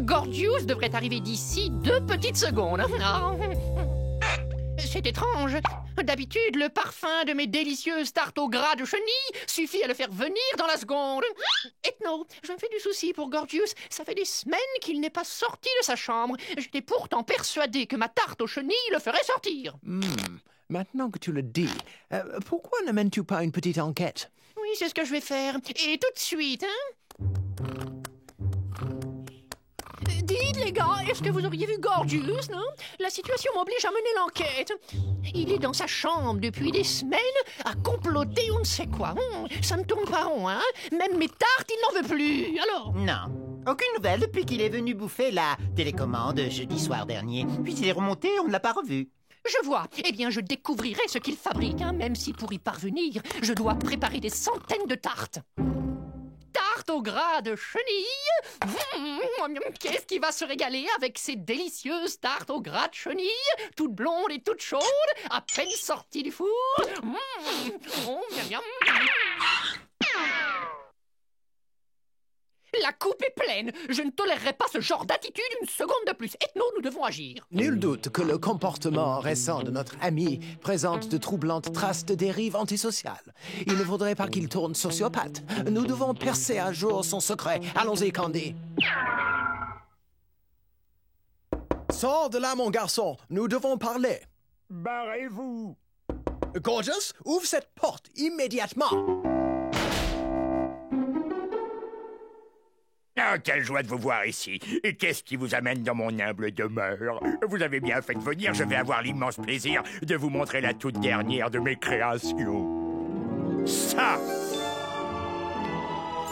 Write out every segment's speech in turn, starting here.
Gorgius devrait arriver d'ici 2 petites secondes. C'est étrange. D'habitude, le parfum de mes délicieuses tartes au gras de chenille suffit à le faire venir dans la seconde. Ethno, je me fais du souci pour Gorgius. Ça fait des semaines qu'il n'est pas sorti de sa chambre. J'étais pourtant persuadé que ma tarte aux chenilles le ferait sortir. Maintenant que tu le dis, pourquoi ne mènes-tu pas une petite enquête? Oui, c'est ce que je vais faire. Et tout de suite, hein? Dites, les gars, est-ce que vous auriez vu Gorgius, non? La situation m'oblige à mener l'enquête. Il est dans sa chambre depuis des semaines à comploter on ne sait quoi. Ça ne tourne pas rond, hein? Même mes tartes, il n'en veut plus. Alors? Non. Aucune nouvelle depuis qu'il est venu bouffer la télécommande jeudi soir dernier. Puis il est remonté, on ne l'a pas revu. Je vois. Eh bien, je découvrirai ce qu'il fabrique, hein, même si pour y parvenir, je dois préparer des centaines de tartes. Tarte au gras de chenille. Qu'est-ce qui va se régaler avec ces délicieuses tartes au gras de chenille, toutes blondes et toutes chaudes, à peine sorties du four. Miam, miam. La coupe est pleine. Je ne tolérerai pas ce genre d'attitude une seconde de plus. Ethno, nous devons agir. Nul doute que le comportement récent de notre ami présente de troublantes traces de dérive antisociale. Il ne faudrait pas qu'il tourne sociopathe. Nous devons percer à jour son secret. Allons-y, Candy. Sors de là, mon garçon. Nous devons parler. Barrez-vous! Gorgius, ouvre cette porte immédiatement. Ah, quelle joie de vous voir ici. Et qu'est-ce qui vous amène dans mon humble demeure? Vous avez bien fait de venir, je vais avoir l'immense plaisir de vous montrer la toute dernière de mes créations. Ça!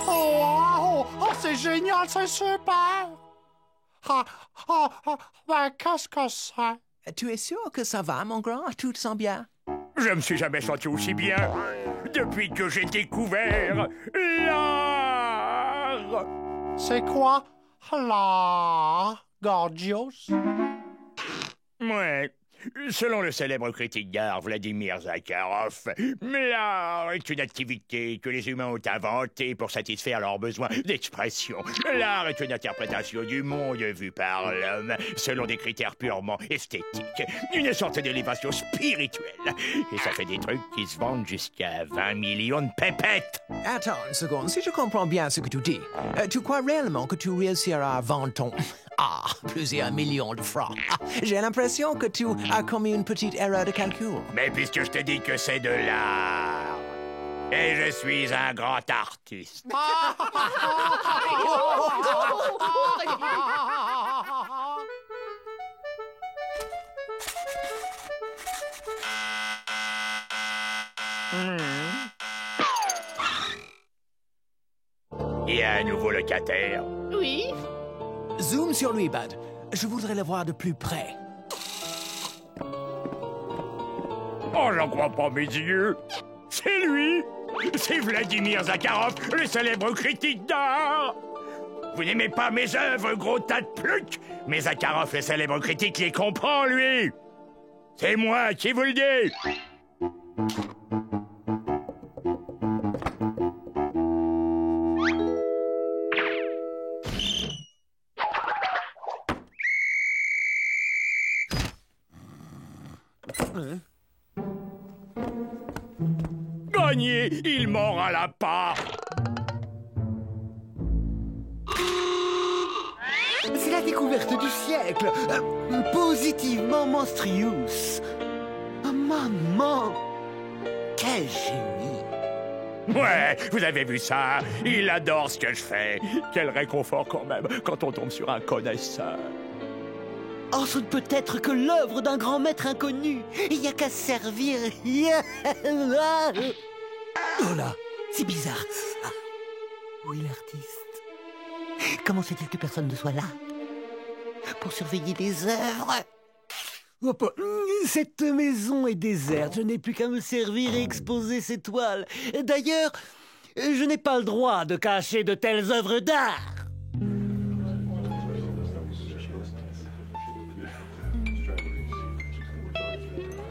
Oh, c'est génial, c'est super! Ben, qu'est-ce que c'est? Tu es sûr que ça va, mon grand? Tout te sent bien? Je me suis jamais senti aussi bien depuis que j'ai découvert l'art! C'est quoi, l'art, Gorgius? Ouais. Selon le célèbre critique d'art Vladimir Zakharov, l'art est une activité que les humains ont inventée pour satisfaire leurs besoins d'expression. L'art est une interprétation du monde vu par l'homme selon des critères purement esthétiques. Une sorte d'élévation spirituelle. Et ça fait des trucs qui se vendent jusqu'à 20 millions de pépettes. Attends une seconde. Si je comprends bien ce que tu dis, tu crois réellement que tu réussiras à vendre ton... plusieurs millions de francs. J'ai l'impression que tu as commis une petite erreur de calcul. Mais puisque je te dis que c'est de l'art, et je suis un grand artiste. Il y a un nouveau locataire. Oui? Zoom sur lui, Bud. Je voudrais le voir de plus près. Oh, j'en crois pas mes yeux. C'est lui. C'est Vladimir Zakharov, le célèbre critique d'art. Vous n'aimez pas mes œuvres, gros tas de plucs? Mais Zakharov, le célèbre critique, les comprend, lui. C'est moi qui vous le dis. Gagné, il mord à la part. C'est la découverte du siècle. Positivement monstrueuse. Oh, maman! Quel génie! Ouais, vous avez vu ça? Il adore ce que je fais. Quel réconfort quand même, quand on tombe sur un connaisseur. Oh, ce ne peut être que l'œuvre d'un grand maître inconnu. Il n'y a qu'à servir. Oh là, c'est bizarre. Ah, où est l'artiste? Comment se fait-il que personne ne soit là pour surveiller les œuvres? Cette maison est déserte. Je n'ai plus qu'à me servir et exposer ces toiles. D'ailleurs, je n'ai pas le droit de cacher de telles œuvres d'art.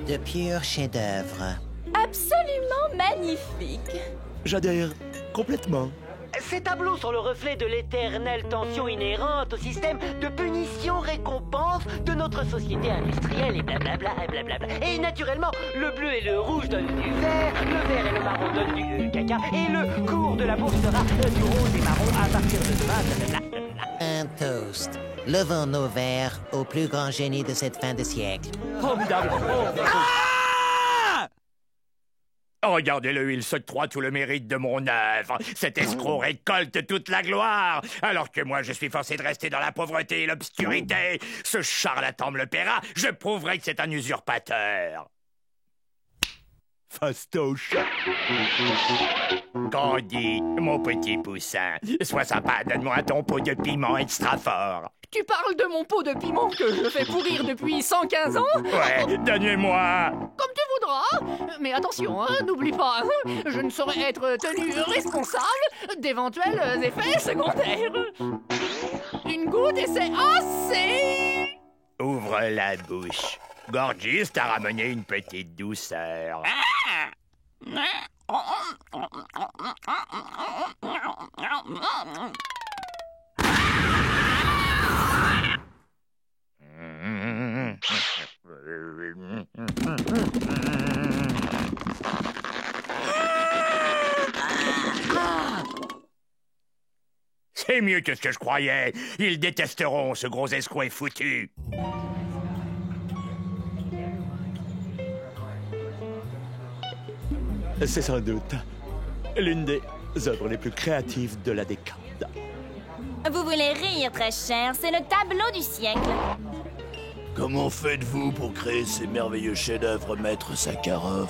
De purs chefs-d'œuvre. Absolument magnifique. J'adhère complètement. Ces tableaux sont le reflet de l'éternelle tension inhérente au système de punition-récompense de notre société industrielle et blablabla et blablabla. Et naturellement, le bleu et le rouge donnent du vert, le vert et le marron donnent du caca, et le cours de la bourse sera du rose et marron à partir de demain, blablabla. Un toast. Levons nos verres au plus grand génie de cette fin de siècle. Formidable. Regardez-le, il s'octroie tout le mérite de mon œuvre. Cet escroc récolte toute la gloire, alors que moi je suis forcé de rester dans la pauvreté et l'obscurité. Ce charlatan me le paiera, je prouverai que c'est un usurpateur. Fastoche. Candy, mon petit poussin, sois sympa, donne-moi ton pot de piment extra fort. Tu parles de mon pot de piment que je fais pourrir depuis 115 ans? Ouais, donne-moi. Comme tu voudras. Mais attention, hein, n'oublie pas, hein, je ne saurais être tenu responsable d'éventuels effets secondaires. Une goutte et c'est assez. Ouvre la bouche. Gorgis t'a ramené une petite douceur. C'est mieux que ce que je croyais. Ils détesteront ce gros escroc foutu. C'est sans doute l'une des œuvres les plus créatives de la décade. Vous voulez rire, très cher, c'est le tableau du siècle. Comment faites-vous pour créer ces merveilleux chefs-d'œuvre, maître Sakharov?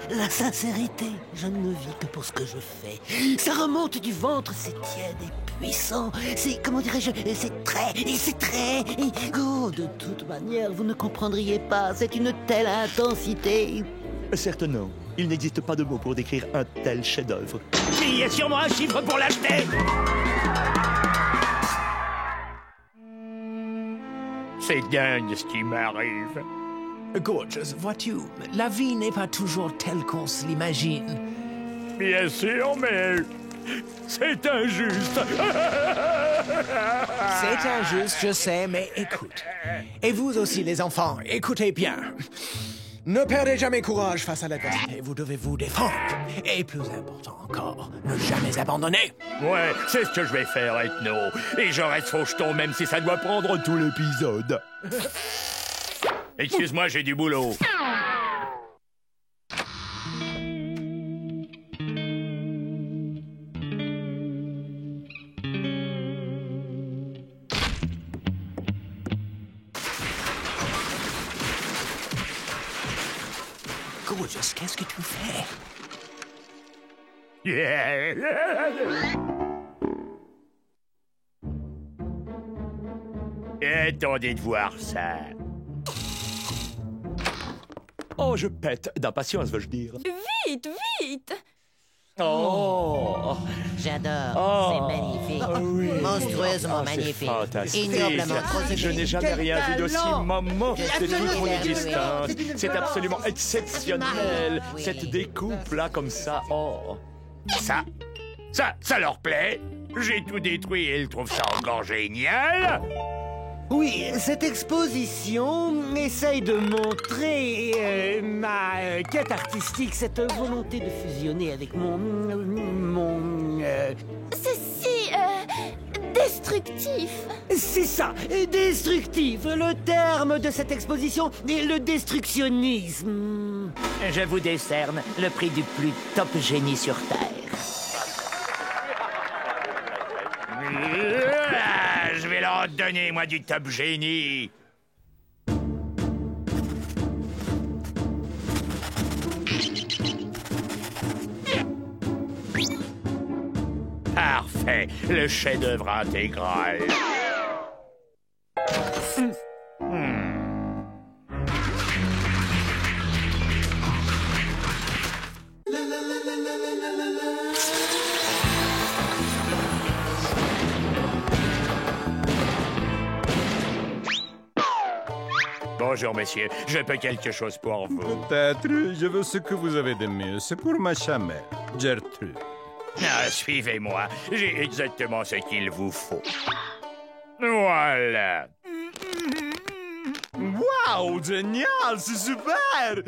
La sincérité, je ne vis que pour ce que je fais. Ça remonte du ventre, c'est tiède et puissant. C'est, comment dirais-je, c'est très... Oh, de toute manière, vous ne comprendriez pas. C'est une telle intensité. Certes non, il n'existe pas de mots pour décrire un tel chef-d'œuvre. Il y a sûrement un chiffre pour l'acheter. C'est dingue ce qui m'arrive. Gorgeous, vois-tu, la vie n'est pas toujours telle qu'on se l'imagine. Bien sûr, mais c'est injuste. C'est injuste, je sais, mais écoute. Et vous aussi, les enfants, écoutez bien. Ne perdez jamais courage face à l'adversité, vous devez vous défendre. Et plus important encore, ne jamais abandonner. Ouais, c'est ce que je vais faire, Ethno. Et je reste faucheton même si ça doit prendre tout l'épisode. Excuse-moi, j'ai du boulot. Gorgeous, qu'est-ce que tu fais? Attendez de voir ça. Oh, je pète d'impatience, veux-je dire. Vite, vite! Oh, J'adore, Oh. c'est magnifique. oui. Monstrueusement C'est magnifique. fantastique. Ignoblement trop Je n'ai jamais rien vu d'aussi moment de toute mon Absolument. existence. C'est absolument exceptionnel. Oui. Cette découpe-là, comme ça, oh. Ça leur plaît. J'ai tout détruit et ils trouvent ça encore génial. Oui, cette exposition essaye de montrer ma quête artistique, cette volonté de fusionner avec C'est si... destructif. C'est ça, destructif. Le terme de cette exposition est le destructionnisme. Je vous décerne le prix du plus top génie sur Terre. Je vais leur donner, moi, du top génie. Parfait, le chef-d'œuvre intégral. Bonjour, messieurs. Je peux quelque chose pour vous. Peut-être, je veux ce que vous avez de mieux. C'est pour ma chamelle, Gertrude. Ah, suivez-moi, j'ai exactement ce qu'il vous faut. Voilà. Wow, génial, c'est super!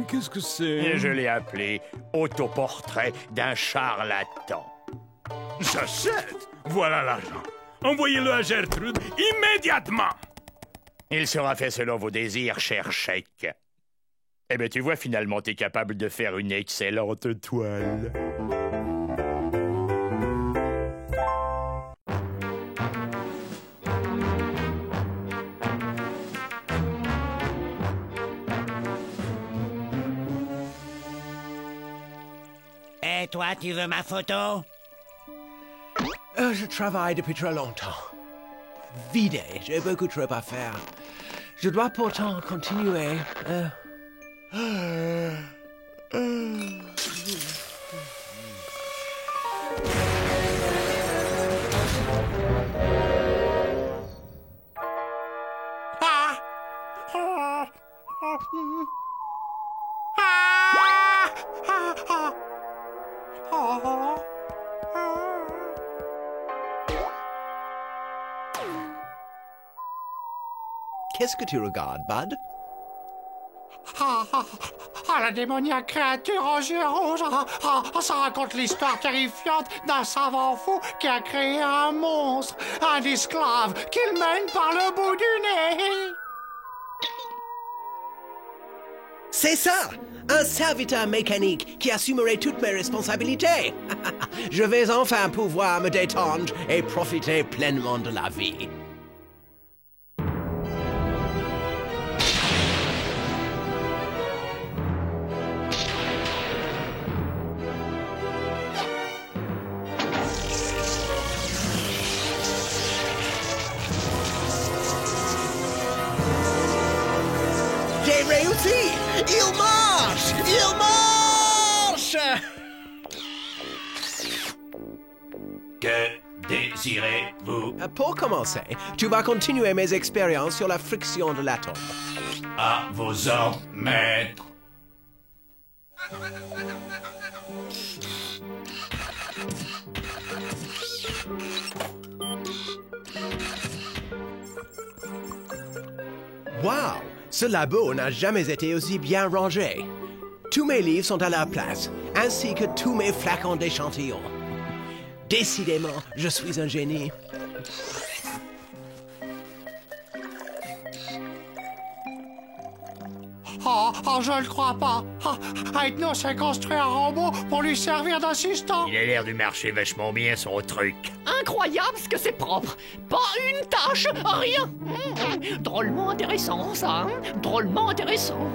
Qu'est-ce que c'est? Et je l'ai appelé autoportrait d'un charlatan. J'achète! Voilà l'argent. Envoyez-le à Gertrude immédiatement! Il sera fait selon vos désirs, cher chèque. Eh bien, tu vois, finalement, t'es capable de faire une excellente toile. Et toi, tu veux ma photo? Je travaille depuis trop longtemps. Vidé, j'ai beaucoup trop à faire. Je dois pourtant continuer. Qu'est-ce que tu regardes, Bud? La démoniaque créature aux yeux rouges. Ça raconte l'histoire terrifiante d'un savant fou qui a créé un monstre, un esclave qu'il mène par le bout du nez. C'est ça! Un serviteur mécanique qui assumerait toutes mes responsabilités. Je vais enfin pouvoir me détendre et profiter pleinement de la vie. J'ai réussi! Il marche! Il marche! Que désirez-vous? Pour commencer, tu vas continuer mes expériences sur la friction de l'atome. À vos ordres, maître. Wow! Ce labo n'a jamais été aussi bien rangé. Tous mes livres sont à leur place, ainsi que tous mes flacons d'échantillons. Décidément, je suis un génie. Je le crois pas. Aethno s'est construit un robot pour lui servir d'assistant. Il a l'air de marcher vachement bien, son truc. Incroyable ce que c'est propre. Pas une tache, rien. Drôlement intéressant, ça. Hein? Drôlement intéressant.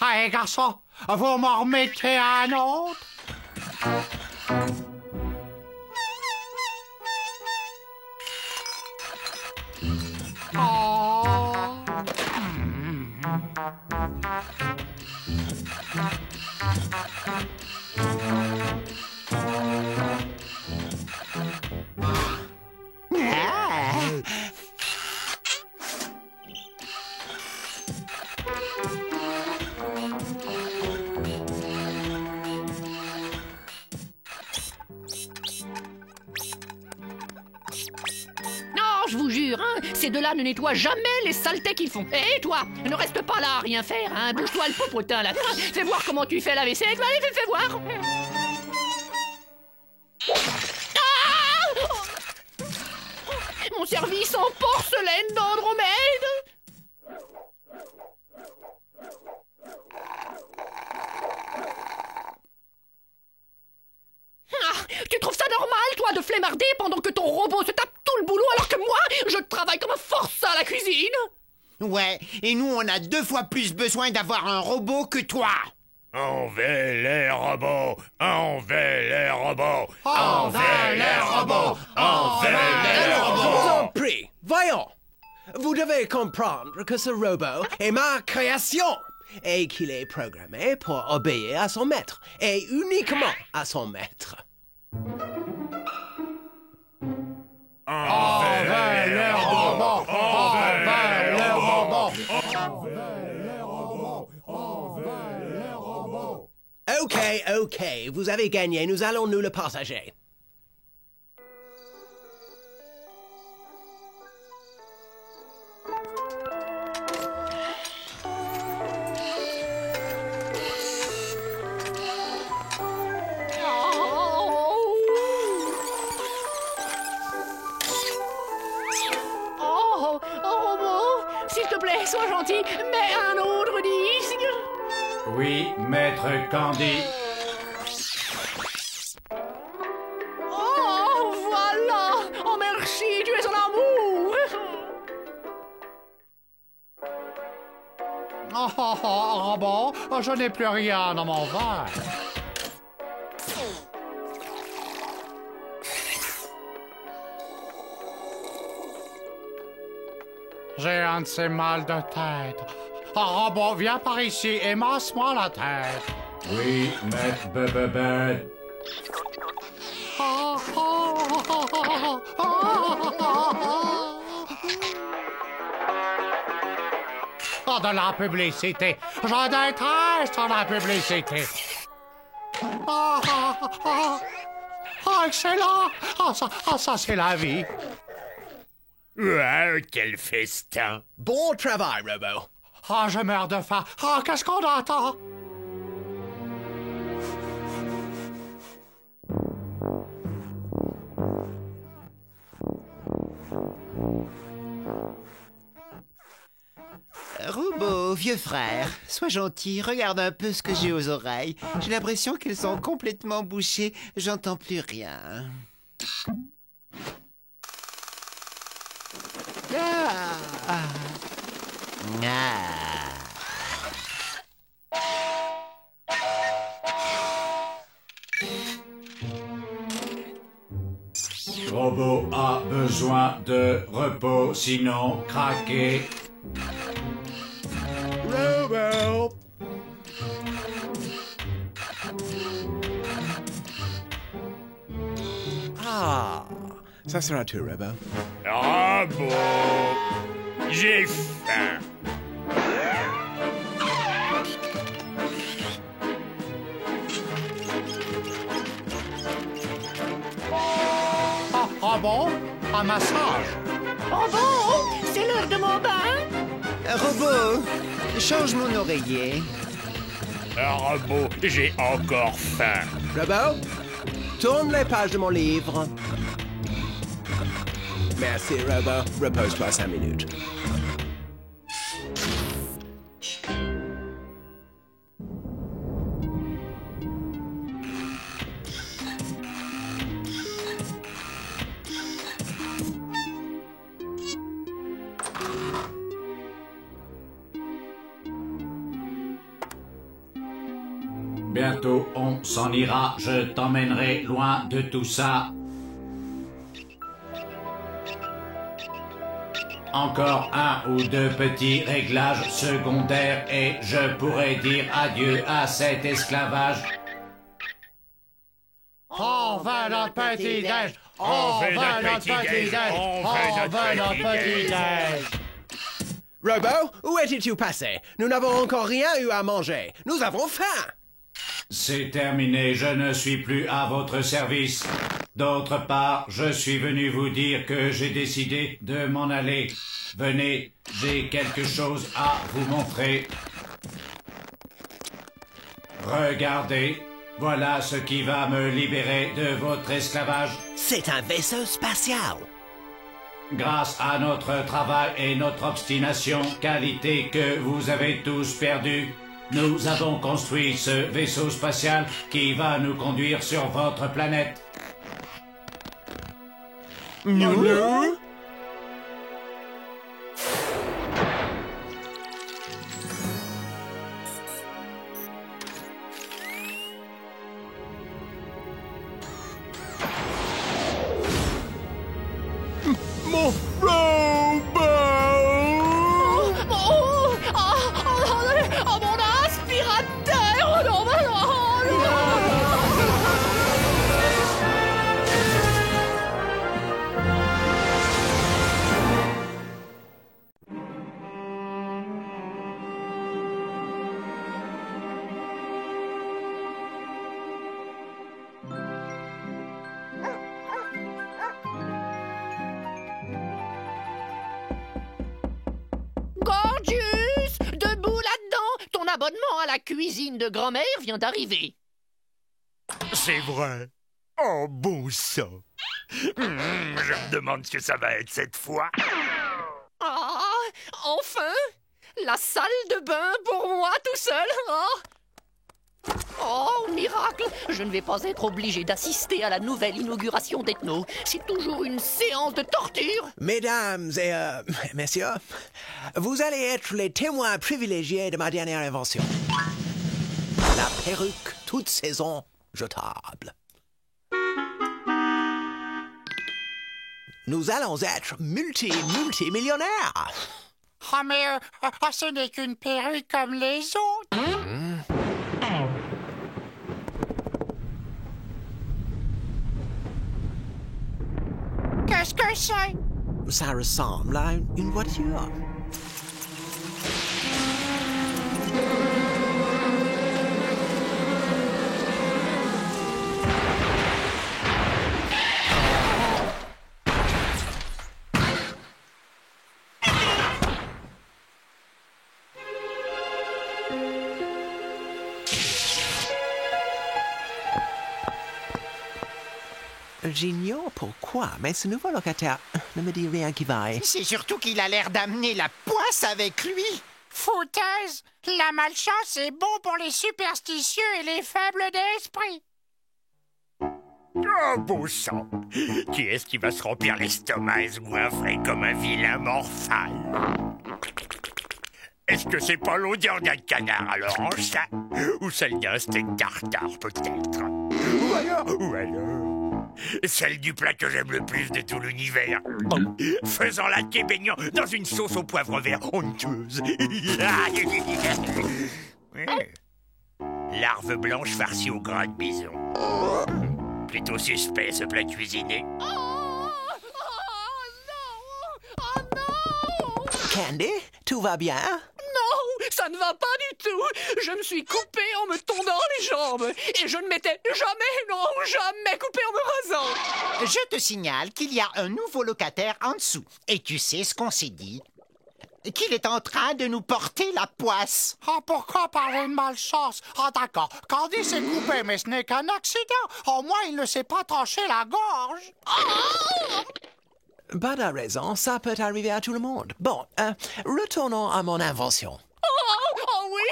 Allez, garçon, vous m'en remettez un autre? Je vous jure, hein, ces deux-là ne nettoient jamais les saletés qu'ils font. Et toi, ne reste pas là à rien faire, hein. Bouge-toi le popotin, là. Fais voir comment tu fais la vaisselle. Allez, fais voir. Ah! Mon service en porcelaine d'Andromède. Tu trouves ça normal, toi, de flemmarder pendant que ton robot se tape tout le boulot alors que moi, je travaille comme un forçat à la cuisine? Ouais, et nous, on a 2 fois plus besoin d'avoir un robot que toi. Envers les robots! Envers les robots! Envers les robots! Envers les Je vous robots! en prie, voyons. Vous devez comprendre que ce robot est ma création et qu'il est programmé pour obéir à son maître et uniquement à son maître. Envers les robots! Envers les robots! Ok, vous avez gagné, nous allons nous le partager. Robot, s'il te plaît, sois gentil, mets un autre disque. Oui, maître Candy. Oh, voilà. Oh, merci, tu es un amour. Robot, je n'ai plus rien dans mon verre. J'ai un de ces mal de tête. Robot, viens par ici et masse-moi la tête. Oui, maître Bubble. Oh, de la publicité. Je déteste la publicité. Excellent. Ça c'est la vie. Wow, quel festin! Bon travail, robot. Je meurs de faim. Qu'est-ce qu'on attend? Robot, vieux frère, sois gentil, regarde un peu ce que j'ai aux oreilles. J'ai l'impression qu'elles sont complètement bouchées, j'entends plus rien. Robot a besoin de repos, sinon craqué. Robot. Ça sera tout, robot. Robot! J'ai faim! Robot, un massage. Robot, c'est l'heure de mon bain. Robot, change mon oreiller. Robot, j'ai encore faim! Robot, tourne les pages de mon livre. Merci, robot. Repose-toi 5 minutes. Bientôt on s'en ira, je t'emmènerai loin de tout ça. Encore 1 ou 2 petits réglages secondaires et je pourrai dire adieu à cet esclavage. On veut notre petit-déj. On veut notre petit-déj. On veut notre petit-déj. Robot, où étais-tu passé? Nous n'avons encore rien eu à manger. Nous avons faim. C'est terminé, je ne suis plus à votre service. D'autre part, je suis venu vous dire que j'ai décidé de m'en aller. Venez, j'ai quelque chose à vous montrer. Regardez, voilà ce qui va me libérer de votre esclavage. C'est un vaisseau spatial. Grâce à notre travail et notre obstination, qualité que vous avez tous perdue, nous avons construit ce vaisseau spatial qui va nous conduire sur votre planète. Nous? abonnement à la cuisine de grand-mère vient d'arriver. C'est vrai. Oh, bon sang. Je me demande ce que ça va être cette fois. Ah, enfin! La salle de bain pour moi tout seul, hein? Oh, miracle! Je ne vais pas être obligé d'assister à la nouvelle inauguration d'Ethno. C'est toujours une séance de torture. Mesdames et messieurs, vous allez être les témoins privilégiés de ma dernière invention. La perruque toute saison jetable. Nous allons être multimillionnaires. Ah, mais ce n'est qu'une perruque comme les autres. Qu'est-ce que c'est? Ça ressemble à une voiture. J'ignore pourquoi, mais ce nouveau locataire ne me dit rien qui vaille. C'est surtout qu'il a l'air d'amener la poisse avec lui. Foutaise! La malchance est bon pour les superstitieux et les faibles d'esprit. Oh, bon sang. Qui est-ce qui va se remplir l'estomac et se goinfrer comme un vilain morphal? Est-ce que c'est pas l'odeur d'un canard à l'orange, ça? Ou celle d'un steak tartare, peut-être? Ou alors celle du plat que j'aime le plus de tout l'univers. Faisant la quai baignant dans une sauce au poivre vert honteuse. Larve blanche farcie au gras de bison. Plutôt suspect, ce plat cuisiné. Candy, tout va bien? Non, ça ne va pas du tout. Je me suis coupé en me tondant les jambes. Et je ne m'étais jamais coupé en me rasant. Je te signale qu'il y a un nouveau locataire en dessous. Et tu sais ce qu'on s'est dit? Qu'il est en train de nous porter la poisse. Ah, pourquoi parler de malchance? Ah, d'accord. Candy s'est coupé, mais ce n'est qu'un accident. Au moins, il ne s'est pas tranché la gorge. Pas de raison, ça peut arriver à tout le monde. Bon, retournons à mon invention. Oh oui,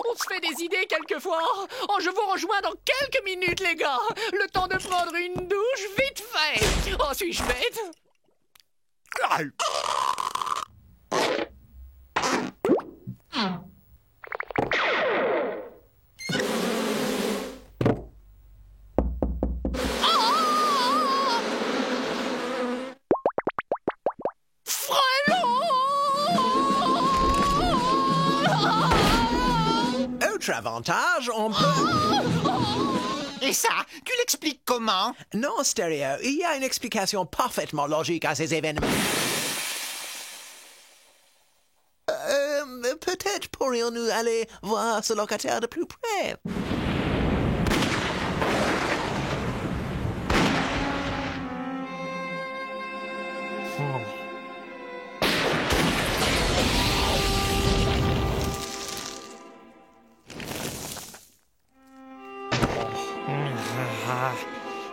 on se fait des idées quelquefois. Oh, je vous rejoins dans quelques minutes, les gars. Le temps de prendre une douche vite fait. Oh, suis-je bête? Autre avantage, on peut... Et ça, tu l'expliques comment? Non, Stéréo, il y a une explication parfaitement logique à ces événements. Peut-être pourrions-nous aller voir ce locataire de plus près.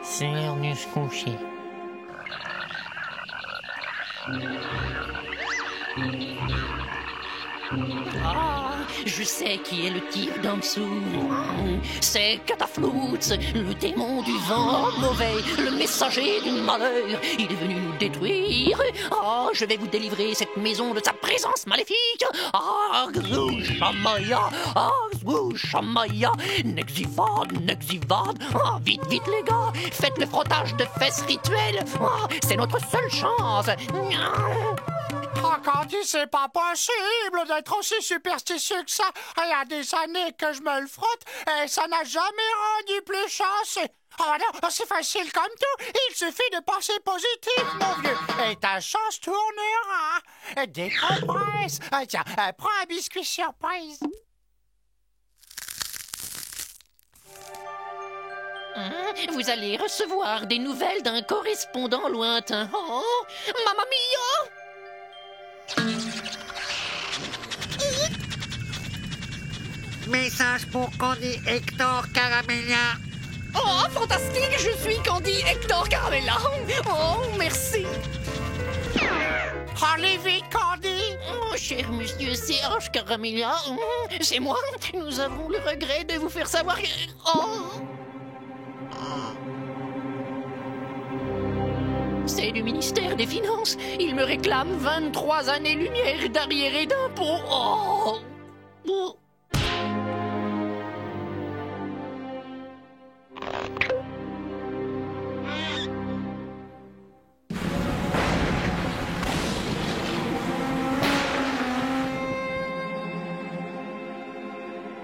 C'est l'heure de se coucher. Ah, je sais qui est le type d'en dessous. C'est Cataflutz, le démon du vent mauvais, le messager du malheur. Il est venu nous détruire. Ah, je vais vous délivrer cette maison de sa présence maléfique. Ah, Grouchamaya, ah, Grouchamaya, Nexivad. Ah, vite, les gars, faites le frottage de fesses rituel. Ah, c'est notre seule chance. Ah, Candy, c'est pas possible d'être aussi superstitieux que ça. Il y a des années que je me le frotte et ça n'a jamais rendu plus chanceux. Ah non, c'est facile comme tout. Il suffit de penser positif, mon vieux. Et ta chance tournera. Décompresse. Tiens, prends un biscuit surprise. Vous allez recevoir des nouvelles d'un correspondant lointain. Oh, Mamma mia! Message pour Candy Hector Caramella. Oh, fantastique, je suis Candy Hector Caramella. Oh, merci. Allez vite, Candy. Oh, cher monsieur Serge Caramella, c'est moi. Nous avons le regret de vous faire savoir que... Oh. C'est du ministère des Finances. Il me réclame 23 années-lumière d'arriérés d'impôts. Oh. Oh.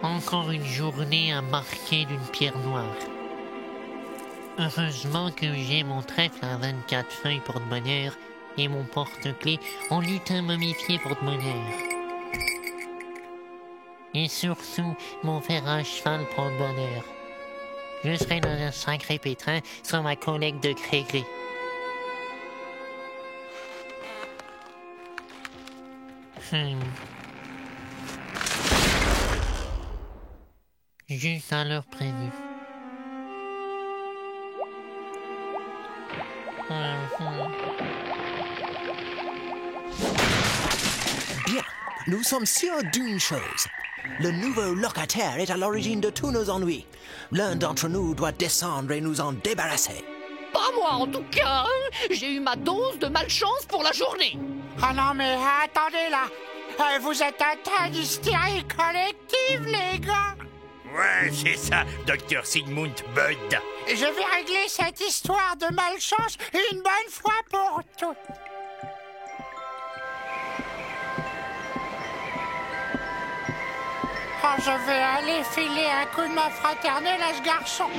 Encore une journée à marquer d'une pierre noire. Heureusement que j'ai mon trèfle à 24 feuilles porte-bonheur et mon porte-clés en lutin momifié porte-bonheur. Et surtout, mon fer à cheval porte-bonheur. Je serai dans un sacré pétrin sur ma collègue de gré-gré. Juste à l'heure prévue. Bien, nous sommes sûrs d'une chose. Le nouveau locataire est à l'origine de tous nos ennuis. L'un d'entre nous doit descendre et nous en débarrasser. Pas moi en tout cas. J'ai eu ma dose de malchance pour la journée. Ah non mais attendez là. Vous êtes atteint d'hystérie collective, les gars. Ouais, c'est ça, Dr. Sigmund Bud. Je vais régler cette histoire de malchance une bonne fois pour toutes. Oh, je vais aller filer un coup de main fraternelle à ce garçon.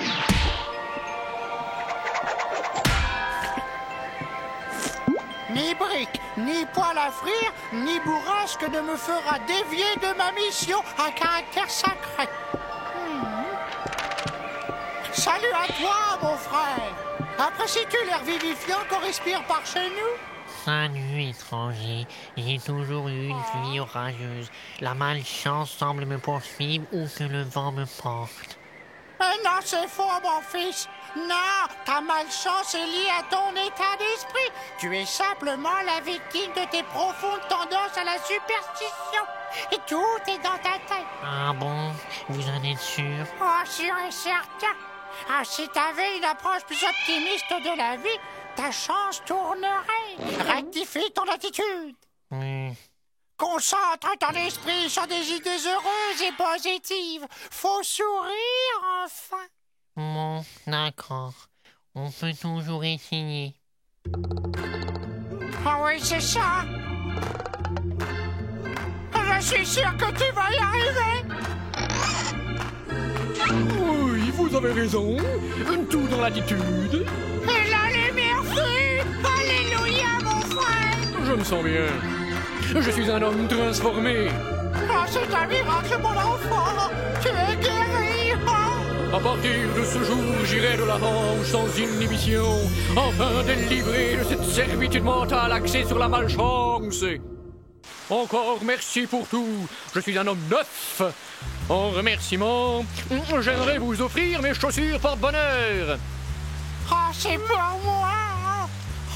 Ni brique, ni poêle à frire, ni bourrasque ne me fera dévier de ma mission à caractère sacré. Salut à toi, mon frère. Apprécies-tu l'air vivifiant qu'on respire par chez nous? Salut, étranger. J'ai toujours eu une vie orageuse. La malchance semble me poursuivre où que le vent me porte. Mais non, c'est faux, mon fils. Non, ta malchance est liée à ton état d'esprit. Tu es simplement la victime de tes profondes tendances à la superstition. Et tout est dans ta tête. Ah bon? Vous en êtes sûr? Oh, sûr et certain. Ah, si t'avais une approche plus optimiste de la vie, ta chance tournerait. Rectifie ton attitude. Concentre ton esprit sur des idées heureuses et positives. Faut sourire, enfin. Bon, d'accord. On peut toujours essayer. Ah oui, c'est ça. Je suis sûr que tu vas y arriver. Oui, vous avez raison. Tout dans l'attitude. Et la lumière fut. Alléluia, mon frère. Je me sens bien. Je suis un homme transformé. Oh, c'est un miracle, mon enfant. Tu es guéri. À partir de ce jour, j'irai de l'avant sans inhibition, afin délivré de cette servitude mentale axée sur la malchance. Encore merci pour tout. Je suis un homme neuf. En remerciement, j'aimerais vous offrir mes chaussures porte-bonheur. Ah, c'est pour moi.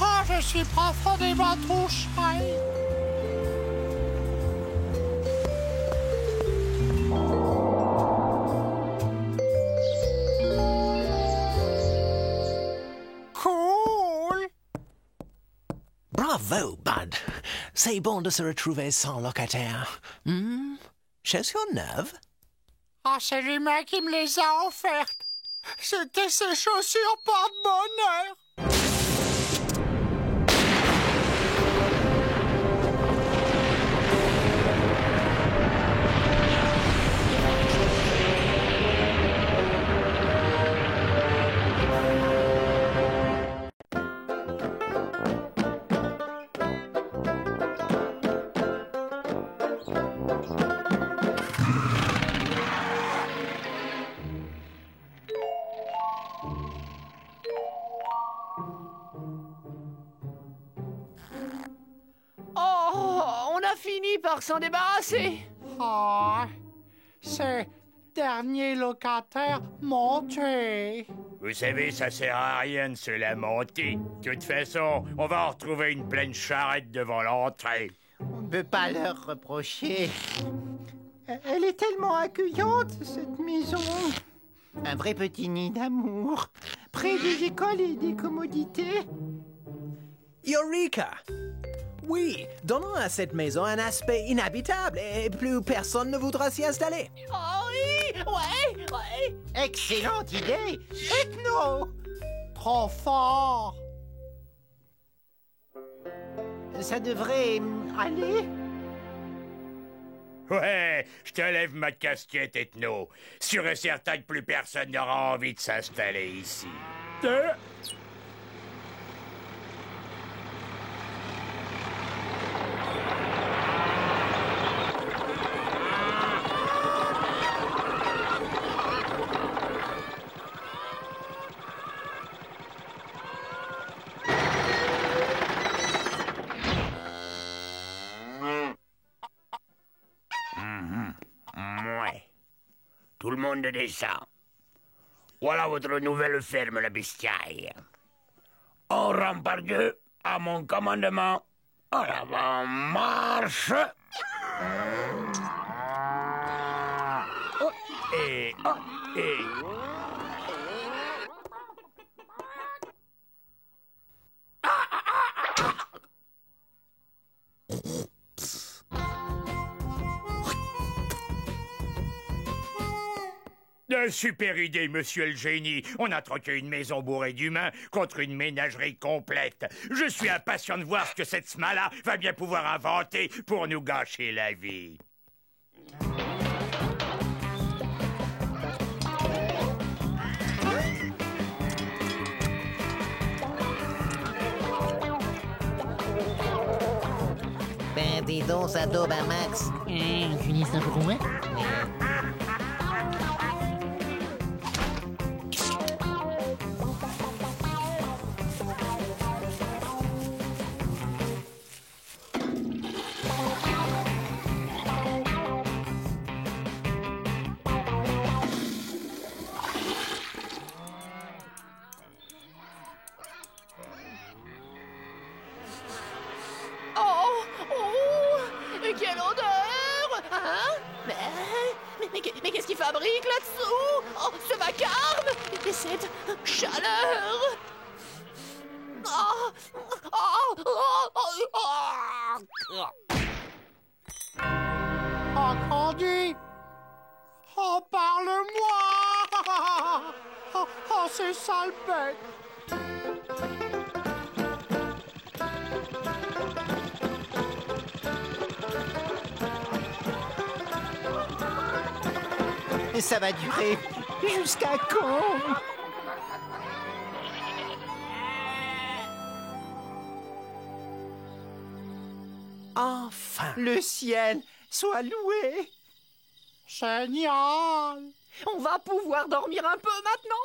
Ah, je suis profondément touché. Cool. Bravo, Bud. C'est bon de se retrouver sans locataire. Chaussures neuves? Ah, c'est lui-même qui me les a offertes. C'était ses chaussures porte-bonheur. Oh, on a fini par s'en débarrasser. Oh, Ces derniers locataires m'ont tué. Vous savez, ça sert à rien de se lamenter. De toute façon, on va en retrouver une pleine charrette devant l'entrée. On ne peut pas leur reprocher. Elle est tellement accueillante, cette maison. Un vrai petit nid d'amour, près des écoles et des commodités. Eureka! Oui, donnons à cette maison un aspect inhabitable et plus personne ne voudra s'y installer. Oh oui! Ouais! Excellente idée! Ethno! Trop fort! Ça devrait aller? Ouais, je te lève ma casquette, Ethno. Sûr et certain que plus personne n'aura envie de s'installer ici. Ouais. Tout le monde descend. Voilà votre nouvelle ferme, la bestiaille. On rentre par deux, à mon commandement. En avant, marche. Et... Super idée, monsieur le génie. On a troqué une maison bourrée d'humains contre une ménagerie complète. Je suis impatient de voir ce que cette smala va bien pouvoir inventer pour nous gâcher la vie. Ben, dis donc, ça daube à max. Finis un peu pour moi? Quelle odeur! Hein? Mais qu'est-ce qu'il fabrique là-dessous? Oh, ce vacarme! Et cette chaleur! Oh, Candy! Oh, parle-moi! Oh, ces sales bêtes! Et ça va durer jusqu'à quand? Enfin! Le ciel soit loué! Génial! On va pouvoir dormir un peu maintenant?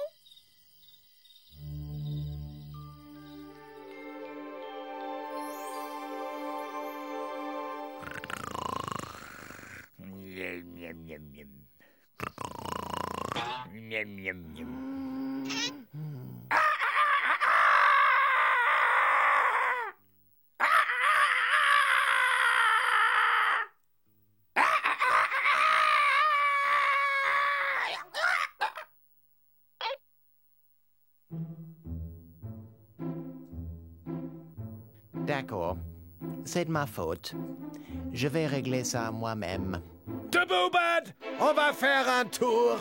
D'accord. C'est de ma faute. Je vais régler ça moi-même. Debout, Bad! On va faire un tour!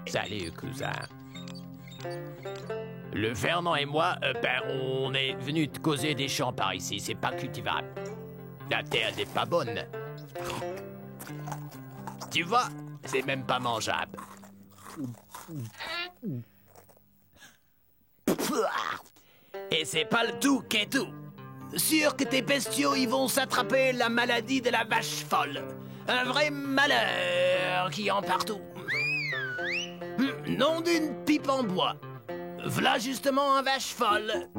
Salut, cousin. Le Fernand et moi, on est venus te causer des champs par ici. C'est pas cultivable. La terre n'est pas bonne. Tu vois, c'est même pas mangeable. Et c'est pas le tout qui est tout. Sûr que tes bestiaux y vont s'attraper la maladie de la vache folle. Un vrai malheur qui en partout. Nom d'une pipe en bois. V'là justement un vache folle.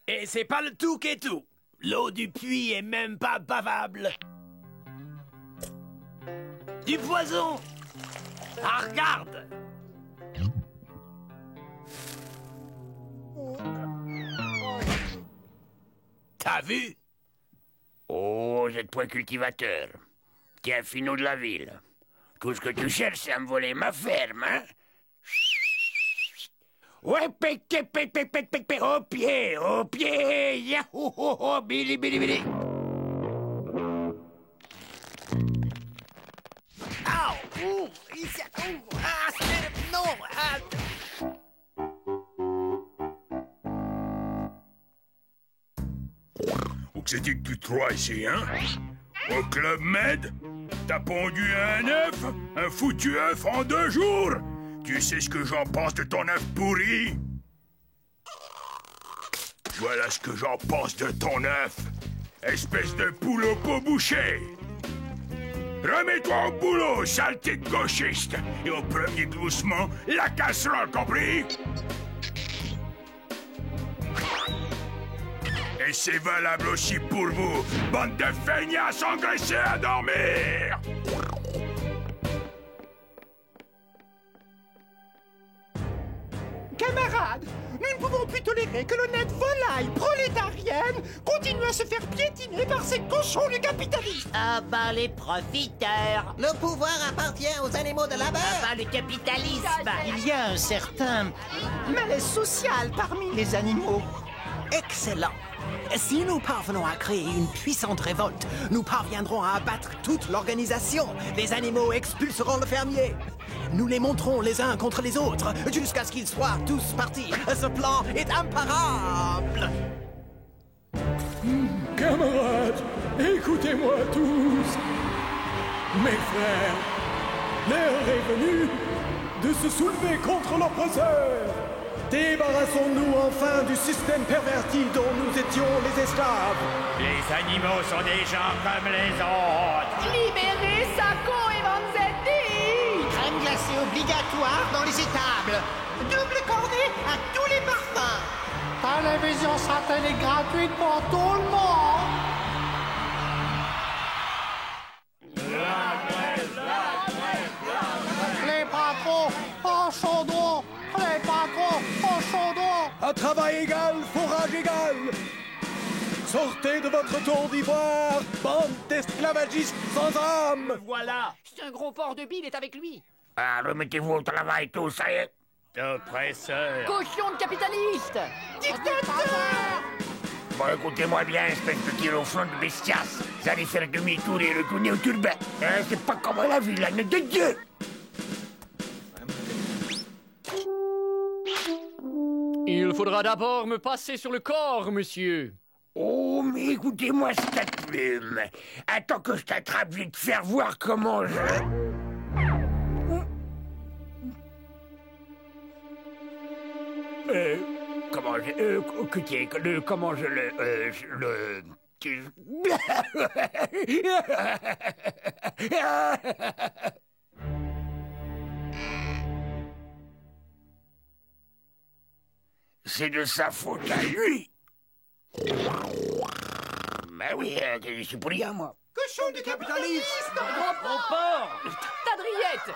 Et c'est pas le tout qu'est tout. L'eau du puits est même pas bavable. Du poison. Ah, regarde. T'as vu? Oh, vous êtes point cultivateur. T'es un finot de la ville. Tout ce que tu cherches, c'est à me voler ma ferme, hein? Ouais, au pied, yahoo, ho, ho, bili, bili, bili. Ouh, ici, non, Où que c'est-il que tu te crois ici, hein? Au Club Med? T'as pondu un œuf? Un foutu œuf en 2 jours? Tu sais ce que j'en pense de ton œuf pourri? Voilà ce que j'en pense de ton œuf. Espèce de poule au pot bouché. Remets-toi au boulot, saleté de gauchiste. Et au premier gloussement, la casserole, compris? Et c'est valable aussi pour vous, bande de feignasses engraissés à dormir! Camarades, nous ne pouvons plus tolérer que l'honnête volaille prolétarienne continue à se faire piétiner par ces cochons du capitalisme. Ah bah les profiteurs. Le pouvoir appartient aux animaux de labeur. Ah bah le capitalisme. Il y a un certain malaise social parmi les animaux. Excellent. Si nous parvenons à créer une puissante révolte, nous parviendrons à abattre toute l'organisation. Les animaux expulseront le fermier. Nous les monterons les uns contre les autres, jusqu'à ce qu'ils soient tous partis. Ce plan est imparable. Camarades, écoutez-moi tous. Mes frères, l'heure est venue de se soulever contre l'oppresseur. Débarrassons-nous enfin du système perverti dont nous étions les esclaves. Les animaux sont des gens comme les autres. Libérez Sacco et Vanzetti. Crème glacée obligatoire dans les étables. Double cornet à tous les parfums. Télévision satellite gratuite pour tout le monde. Les patrons en chaudron. Les patrons en chaudron. À travail égal, fourrage égal. Sortez de votre tour d'ivoire, bande d'esclavagistes sans âme. Voilà. C'est un gros porc de bile est avec lui. Ah, remettez-vous au travail, tous, ça y est. Oppresseur. Cochon de capitaliste. Dictateur. Bon, écoutez-moi bien, espèce de tyrophant de bestias. Vous allez faire demi-tour et retourner au turban. Hein, c'est pas comme la ville, la de Dieu. Il faudra d'abord me passer sur le corps, monsieur. Oh, mais écoutez-moi cette plume. Attends que je t'attrape, je vais te faire voir comment je... Comment je... comment je le... C'est de sa faute à lui. Ben oui, je suis pour rien, moi. Cochon du capitalisme. Gros porc. Tadriette.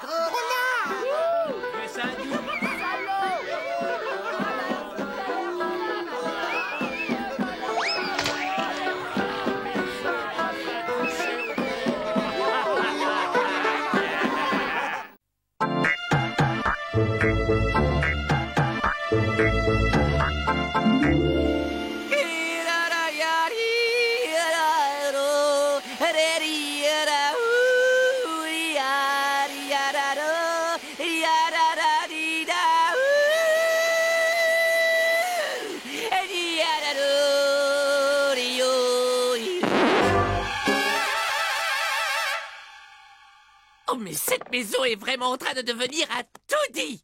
Da Oh, mais cette maison est vraiment en train de devenir un taudis.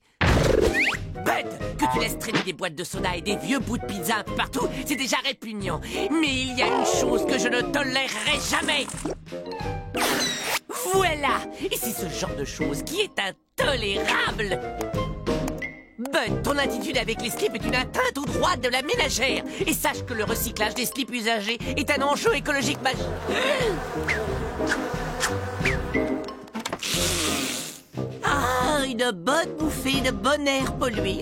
Bud, que tu laisses traîner des boîtes de soda et des vieux bouts de pizza un peu partout, c'est déjà répugnant. Mais il y a une chose que je ne tolérerai jamais. Voilà. Et c'est ce genre de chose qui est intolérable. Bud, ton attitude avec les slips est une atteinte aux droits de la ménagère. Et sache que le recyclage des slips usagés est un enjeu écologique majeur. Ah, une bonne bouffée de bon air pollué.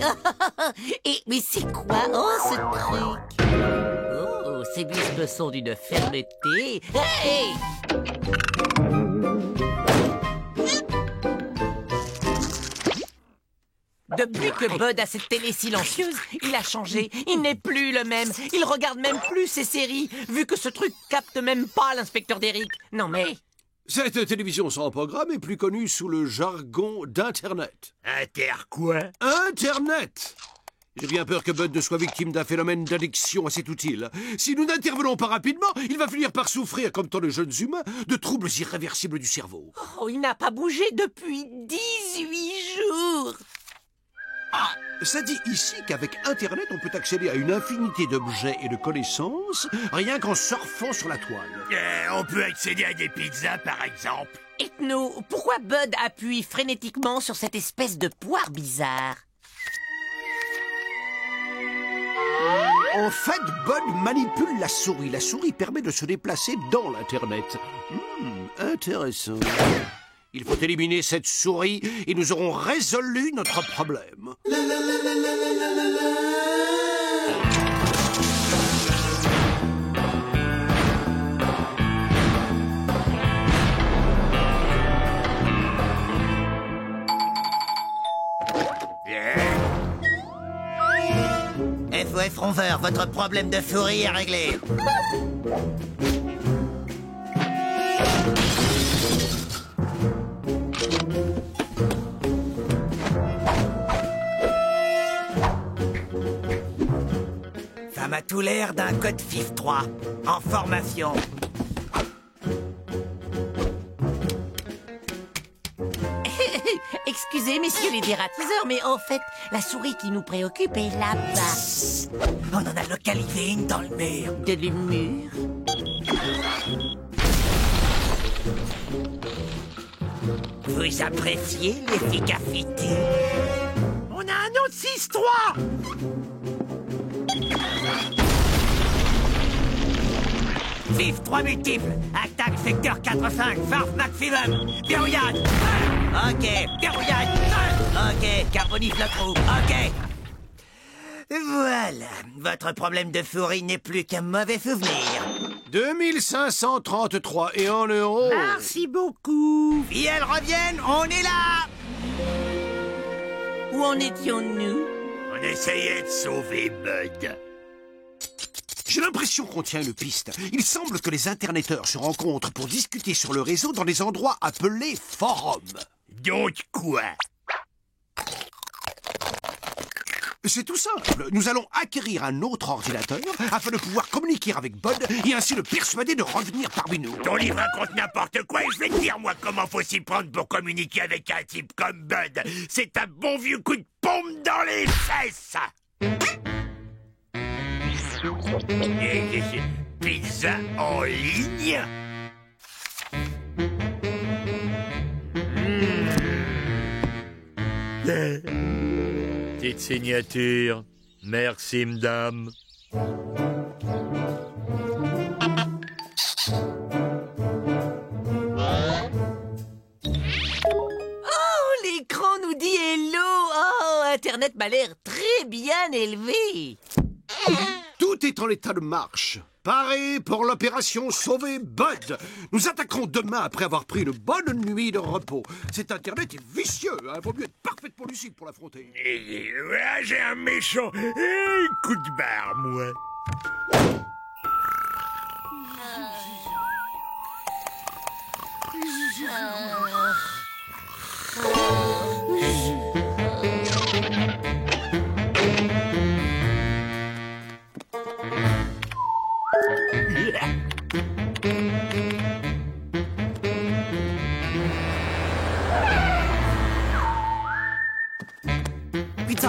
Mais c'est quoi, ce truc? Oh, ces muscles sont d'une fermeté. Hey! Depuis que Bud a cette télé silencieuse, il a changé. Il n'est plus le même. Il regarde même plus ses séries, vu que ce truc capte même pas l'inspecteur d'Eric. Non mais... Cette télévision sans programme est plus connue sous le jargon d'Internet. Quoi? Internet! J'ai bien peur que Bud ne soit victime d'un phénomène d'addiction à cet outil. Si nous n'intervenons pas rapidement, il va finir par souffrir, comme tant de jeunes humains, de troubles irréversibles du cerveau. Oh, il n'a pas bougé depuis 18 jours. Ça dit ici qu'avec Internet, on peut accéder à une infinité d'objets et de connaissances, rien qu'en surfant sur la toile. On peut accéder à des pizzas, par exemple. Dites-nous, pourquoi Bud appuie frénétiquement sur cette espèce de poire bizarre? En fait, Bud manipule la souris. La souris permet de se déplacer dans l'Internet. Intéressant. Il faut éliminer cette souris et nous aurons résolu notre problème. FOF Ronveur, votre problème de souris est réglé. Ça m'a tout l'air d'un code FIF 3 en formation. Excusez, messieurs les dératiseurs, mais en fait, la souris qui nous préoccupe est là-bas. On en a localisé une dans le mur. De l'humour. Vous appréciez l'efficacité? On a un autre 6-3! FIF 3 multiples. Attaque secteur 4-5. Force maximum. Verrouillade. Ok. Verrouillade. Ok. Carbonifle le trou. Ok. Voilà. Votre problème de souris n'est plus qu'un mauvais souvenir. 2533 et en euros. Merci beaucoup. Si elles reviennent, on est là. Où en étions-nous? On essayait de sauver Bud. J'ai l'impression qu'on tient une piste. Il semble que les internetteurs se rencontrent pour discuter sur le réseau dans des endroits appelés forums. Donc quoi? C'est tout simple. Nous allons acquérir un autre ordinateur afin de pouvoir communiquer avec Bud et ainsi le persuader de revenir parmi nous. Ton livre raconte n'importe quoi et je vais te dire, moi, comment faut s'y prendre pour communiquer avec un type comme Bud. C'est un bon vieux coup de pompe dans les fesses. Pizza en ligne? Petite signature. Merci, madame. L'écran nous dit hello. Oh, Internet m'a l'air très bien élevé. Tout est en état de marche. Paré pour l'opération Sauver Bud. Nous attaquerons demain après avoir pris une bonne nuit de repos. Cet Internet est vicieux. Vaut mieux être parfaitement lucide pour l'affronter. J'ai un méchant coup de barre, moi.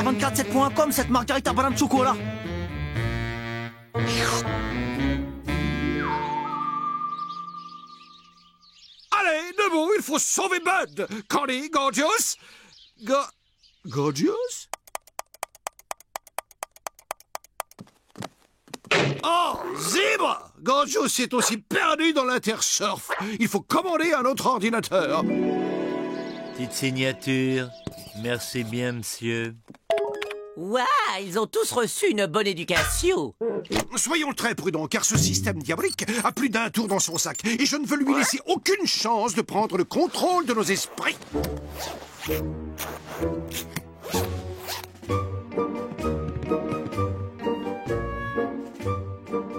247.com, cette margarita banane chocolat. Allez, debout, il faut sauver Bud. Candy, Gorgeous. Gorgeous? Oh, Zèbre! Gorgeous est aussi perdu dans l'intersurf. Il faut commander un autre ordinateur. Petite signature. Merci bien, monsieur. Ouah, ils ont tous reçu une bonne éducation. Soyons très prudents, car ce système diabolique a plus d'un tour dans son sac. Et je ne veux lui laisser aucune chance de prendre le contrôle de nos esprits.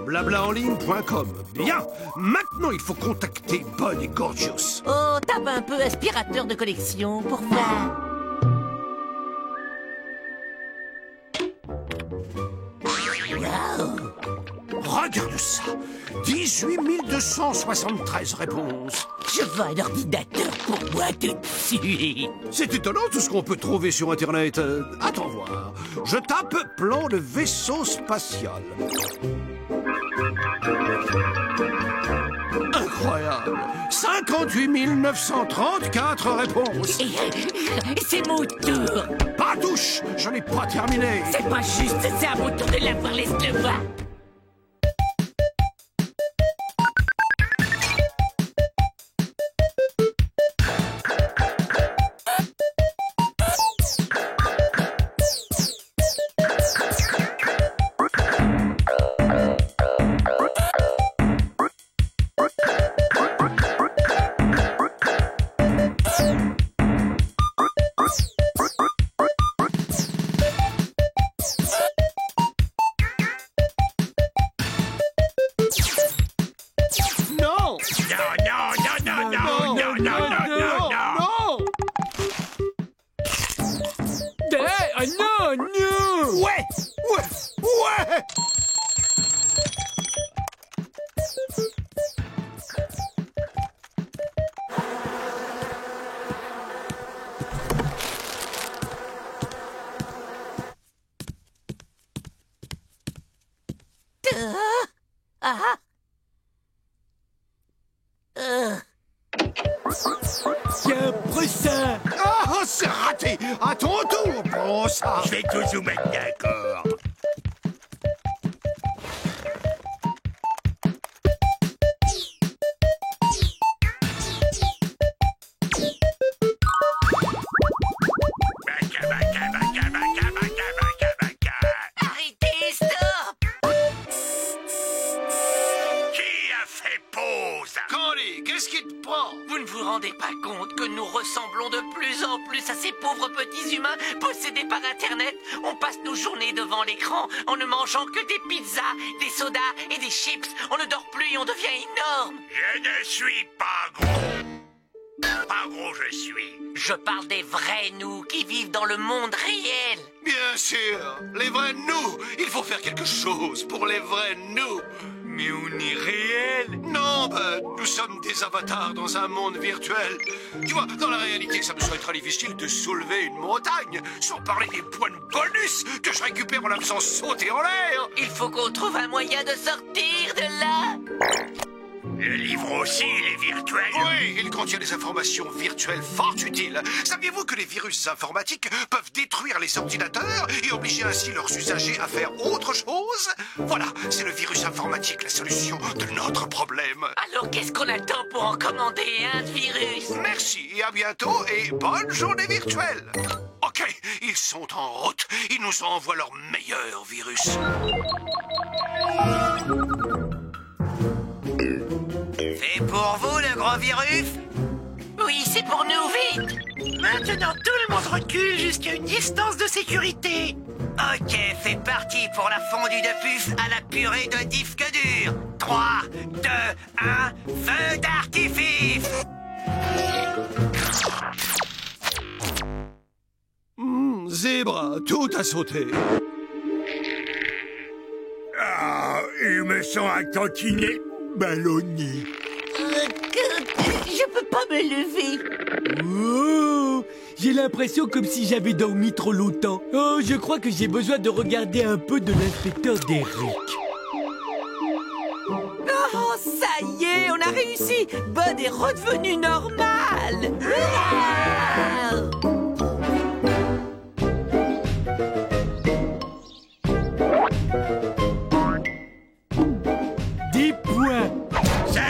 Blablaenligne.com. Bien. Maintenant, il faut contacter Bud et Gorgeous. Oh, tape un peu aspirateur de collection pour voir. Wow. Regarde ça. 18 273 réponses. Je veux un ordinateur pour moi tout de suite. C'est étonnant tout ce qu'on peut trouver sur Internet. Attends voir. Je tape plan de vaisseau spatial. Incroyable. 58 934 réponses. C'est mon tour. Pas touche. Je n'ai pas terminé. C'est pas juste, c'est à mon tour de l'avoir, laisse-le voir. Tiens, Brussin. Ah, c'est raté. À ton tour, Brossard. Je vais tous vous mettre d'accord. Arrêtez, stop! Qui a fait pause? Candy, qu'est-ce qui te prend? Vous ne vous rendez pas compte que nous ressemblons de plus en plus à ces pauvres petits humains possédés par Internet? On passe nos journées devant l'écran en ne mangeant que des pizzas, des sodas et des chips. On ne dort plus et on devient énorme. Je ne suis pas gros. Pas gros, je suis. Je parle des vrais nous qui vivent dans le monde réel. Bien sûr, les vrais nous. Il faut faire quelque chose pour les vrais nous. Mais on est réel. Non, Bud, nous sommes des avatars dans un monde virtuel. Tu vois, dans la réalité, ça me serait très difficile de soulever une montagne, sans parler des points de bonus que je récupère en la faisant sauter en l'air. Il faut qu'on trouve un moyen de sortir de là. Le livre aussi, il est virtuel. Oui, il contient des informations virtuelles fort utiles. Saviez-vous que les virus informatiques peuvent détruire les ordinateurs et obliger ainsi leurs usagers à faire autre chose? Voilà, c'est le virus informatique, la solution de notre problème. Alors qu'est-ce qu'on attend pour en commander un virus? Merci et à bientôt et bonne journée virtuelle. Ok, ils sont en route. Ils nous envoient leur meilleur virus. C'est pour vous le gros virus? Oui, c'est pour nous, vite! Maintenant, tout le monde recule jusqu'à une distance de sécurité. Ok, c'est parti pour la fondue de puce à la purée de disque dur. 3, 2, 1, feu d'artifice! Zèbre, tout a sauté. Ah, il me sent un tantinet ballonné. Je peux pas me lever. Ouh. Oh, j'ai l'impression comme si j'avais dormi trop longtemps. Oh, je crois que j'ai besoin de regarder un peu de l'inspecteur Derrick. Oh, ça y est, on a réussi. Bud est redevenu normal.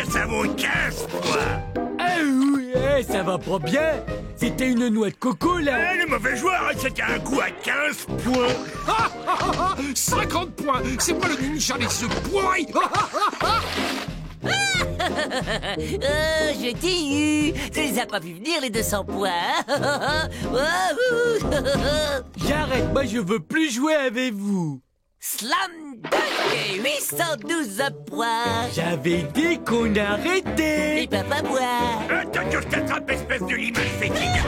Ça vaut 15 points. Ah oui, ça va pas bien. C'était une noix de coco, là. Le mauvais joueur, c'était un coup à 15 points. 50 points. C'est moi le ninja des ce pourri. Je t'ai eu. Tu les as pas vu venir, les 200 points. J'arrête, moi je veux plus jouer avec vous. Slam dunk, 812 points. J'avais dit qu'on arrêtait. Et papa boit. Attends que je t'attrape, espèce de limace fétide.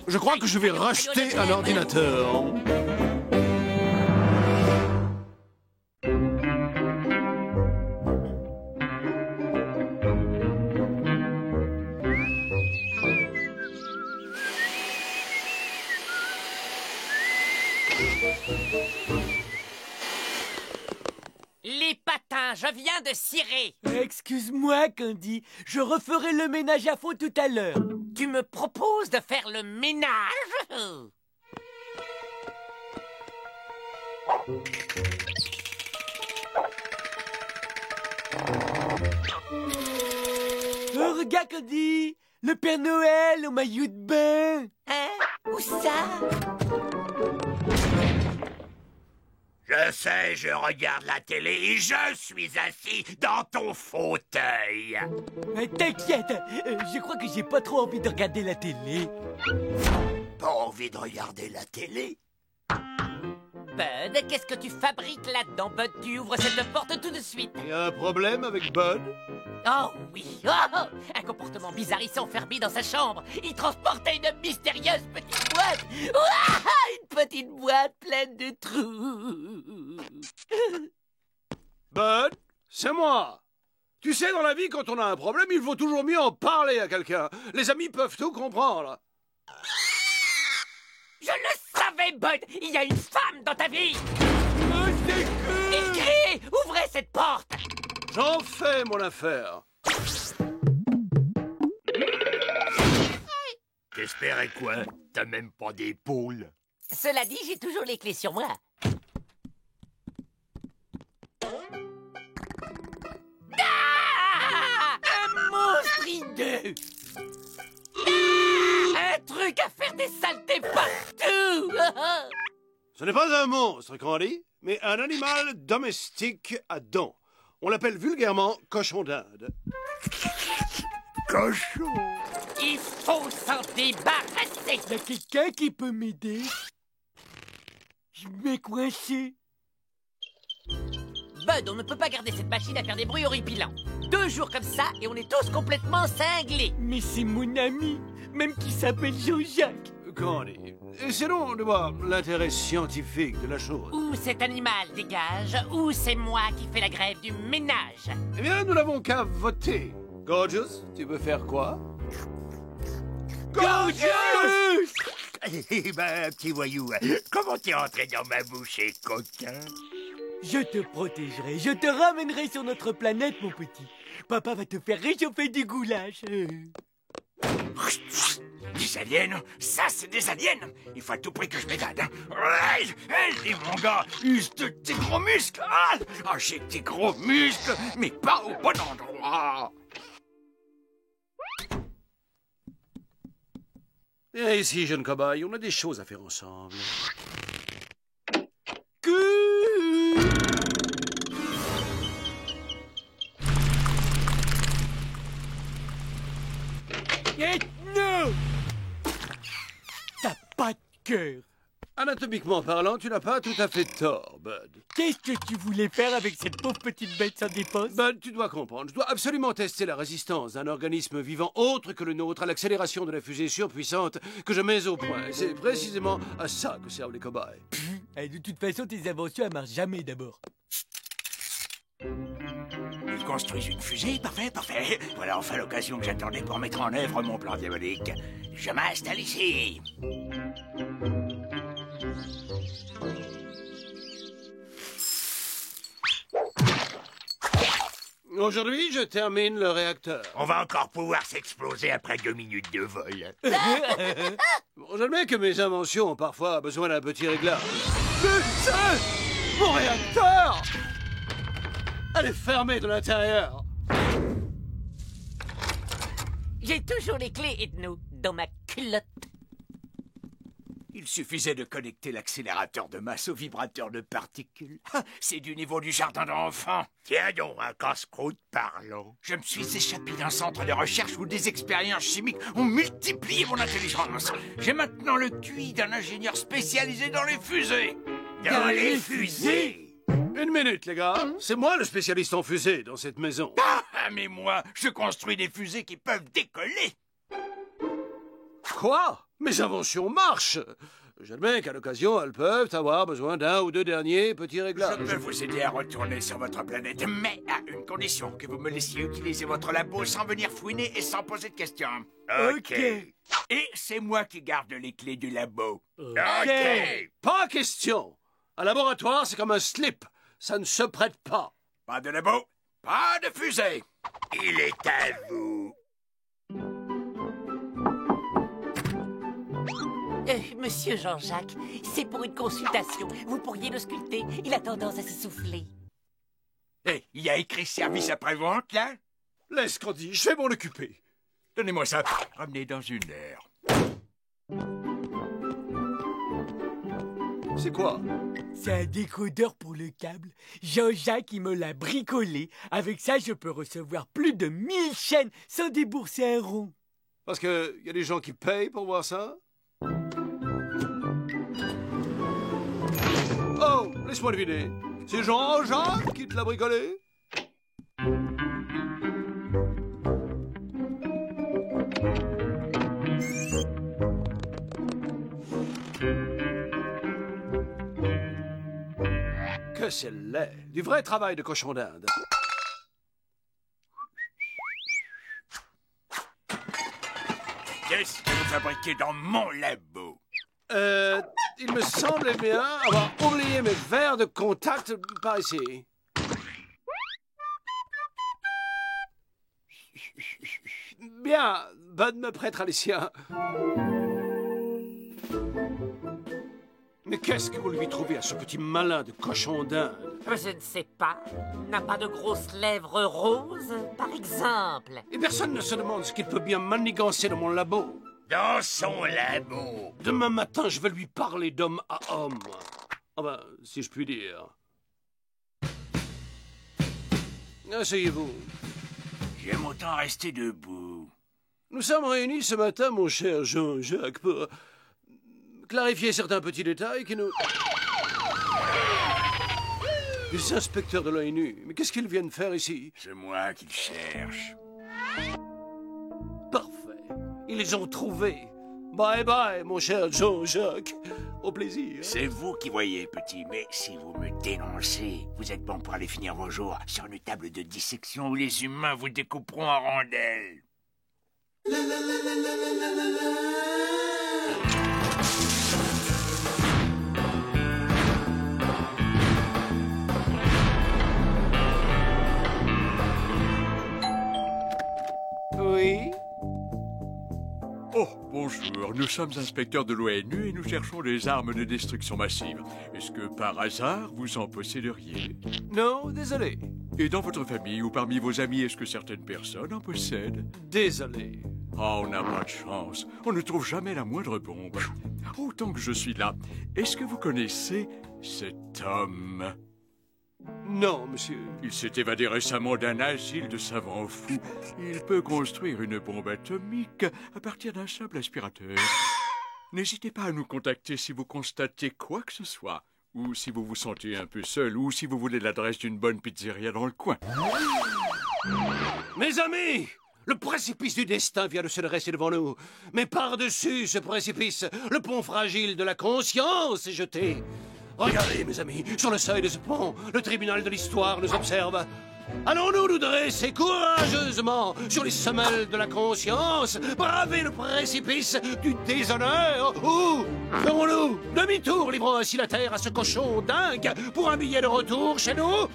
Je crois que je vais racheter un ordinateur. Les patins, je viens de cirer. Excuse-moi, Candy. Je referai le ménage à fond tout à l'heure. Tu me proposes de faire le ménage? Oh, regarde, Candy. Le Père Noël au maillot de bain. Hein? Où ça? Je sais, je regarde la télé et je suis assis dans ton fauteuil. T'inquiète, je crois que j'ai pas trop envie de regarder la télé. Pas envie de regarder la télé? Bud, qu'est-ce que tu fabriques là-dedans, Bud? Tu ouvres cette porte tout de suite. Il y a un problème avec Bud? Oh oui, oh, un comportement bizarre, il s'est enfermé dans sa chambre. Il transportait une mystérieuse petite boîte. Ouah, une petite boîte pleine de trous. Bud, c'est moi. Tu sais, dans la vie, quand on a un problème, il vaut toujours mieux en parler à quelqu'un. Les amis peuvent tout comprendre. Je le savais, Bud. Il y a une femme dans ta vie. Oh, c'est cool. Écris, ouvrez cette porte. J'en fais mon affaire. T'espérais quoi? T'as même pas d'épaule. Cela dit, j'ai toujours les clés sur moi. Ah! Un monstre hideux! Ah! Un truc à faire des saletés partout! Ce n'est pas un monstre, Candy, mais un animal domestique à dents. On l'appelle vulgairement cochon d'Inde. Cochon! Il faut s'en débarrasser! Y a quelqu'un qui peut m'aider? Je m'ai coincé. Bud, on ne peut pas garder cette machine à faire des bruits horripilants. 2 jours comme ça et on est tous complètement cinglés. Mais c'est mon ami, même qui s'appelle Jean-Jacques. Candy, essayons de voir l'intérêt scientifique de la chose. Ou cet animal dégage, ou c'est moi qui fais la grève du ménage. Eh bien, nous n'avons qu'à voter. Gorgeous, tu veux faire quoi? Gorgeous! Eh ben, petit voyou, comment t'es entré dans ma bouche, coquin? Je te protégerai, je te ramènerai sur notre planète, mon petit. Papa va te faire réchauffer du goulash. Des aliens? Ça, c'est des aliens! Il faut à tout prix que je m'évade. Et mon gars, use de tes gros muscles! Ah, j'ai tes gros muscles, mais pas au bon endroit! Et ici, jeune cobaye, on a des choses à faire ensemble. Et non! T'as pas de cœur. Anatomiquement parlant, tu n'as pas tout à fait tort, Bud. Qu'est-ce que tu voulais faire avec cette pauvre petite bête sans défense? Bud, tu dois comprendre, je dois absolument tester la résistance d'un organisme vivant autre que le nôtre à l'accélération de la fusée surpuissante que je mets au point. Et c'est précisément à ça que servent les cobayes. De toute façon, tes inventions, elles marchent jamais d'abord. construisent une fusée, parfait, parfait. Voilà enfin l'occasion que j'attendais pour mettre en œuvre mon plan diabolique. Je m'installe ici. Aujourd'hui, je termine le réacteur. On va encore pouvoir s'exploser après 2 minutes de vol. Bon, j'admets que mes inventions ont parfois besoin d'un petit réglage. Mais c'est mon réacteur! Elle est fermée de l'intérieur. J'ai toujours les clés, Ethno, dans ma culotte. Il suffisait de connecter l'accélérateur de masse au vibrateur de particules. C'est du niveau du jardin d'enfants. Tiens donc, un casse-croûte parlant. Je me suis échappé d'un centre de recherche où des expériences chimiques ont multiplié mon intelligence. J'ai maintenant le QI d'un ingénieur spécialisé dans les fusées. Dans les fusées? Une minute, les gars. C'est moi le spécialiste en fusées dans cette maison. Ah, mais moi, je construis des fusées qui peuvent décoller. Quoi? Mes inventions marchent. J'admets qu'à l'occasion, elles peuvent avoir besoin d'un ou deux derniers petits réglages. Je peux vous aider à retourner sur votre planète, mais à une condition, que vous me laissiez utiliser votre labo sans venir fouiner et sans poser de questions. Ok. Et c'est moi qui garde les clés du labo. Ok. Pas question. Un laboratoire, c'est comme un slip. Ça ne se prête pas. Pas de labo, pas de fusée. Il est à vous. Monsieur Jean-Jacques, c'est pour une consultation. Vous pourriez le sculpter. Il a tendance à s'essouffler. Hé, il y a écrit service après-vente, là? Laisse, Candy, je vais m'en occuper. Donnez-moi ça. Ramenez dans 1 heure. C'est quoi? C'est un décodeur pour le câble. Jean-Jacques, il me l'a bricolé. Avec ça, je peux recevoir plus de 1000 chaînes sans débourser un rond. Parce que y a des gens qui payent pour voir ça? Oh, laisse-moi deviner. C'est Jean-Jacques qui te l'a bricolé? Que c'est laid. Du vrai travail de cochon d'Inde. Qu'est-ce que vous fabriquez dans mon labo? Il me semblait bien avoir oublié mes verres de contact par ici. Bien, Bud me prêtera les siens. Mais qu'est-ce que vous lui trouvez à ce petit malin de cochon d'Inde? Je ne sais pas. N'a pas de grosses lèvres roses, par exemple? Et personne ne se demande ce qu'il peut bien manigancer dans mon labo. Dans son labo. Demain matin, je vais lui parler d'homme à homme. Enfin, si je puis dire. Asseyez-vous. J'aime autant rester debout. Nous sommes réunis ce matin, mon cher Jean-Jacques, pour clarifier certains petits détails qui nous... Les inspecteurs de l'ONU, mais qu'est-ce qu'ils viennent faire ici? C'est moi qui le cherche. Parfait. Ils les ont trouvés. Bye bye, mon cher Jean-Jacques. Au plaisir. C'est vous qui voyez, petit, mais si vous me dénoncez, vous êtes bon pour aller finir vos jours sur une table de dissection où les humains vous découperont en rondelles. Oui? Oh, bonjour. Nous sommes inspecteurs de l'ONU et nous cherchons des armes de destruction massive. Est-ce que, par hasard, vous en posséderiez? Non, désolé. Et dans votre famille ou parmi vos amis, est-ce que certaines personnes en possèdent? Désolé. Oh, on n'a pas de chance. On ne trouve jamais la moindre bombe. Oh, tant que je suis là, est-ce que vous connaissez cet homme? Non, monsieur. Il s'est évadé récemment d'un asile de savants fous. Il peut construire une bombe atomique à partir d'un simple aspirateur. N'hésitez pas à nous contacter si vous constatez quoi que ce soit. Ou si vous vous sentez un peu seul, ou si vous voulez l'adresse d'une bonne pizzeria dans le coin. Mes amis! Le précipice du destin vient de se dresser devant nous. Mais par-dessus ce précipice, le pont fragile de la conscience est jeté. Regardez, mes amis, sur le seuil de ce pont, le tribunal de l'histoire nous observe. Allons-nous nous dresser courageusement sur les semelles de la conscience, braver le précipice du déshonneur, ou ferons-nous demi-tour, livrant ainsi la terre à ce cochon dingue pour un billet de retour chez nous?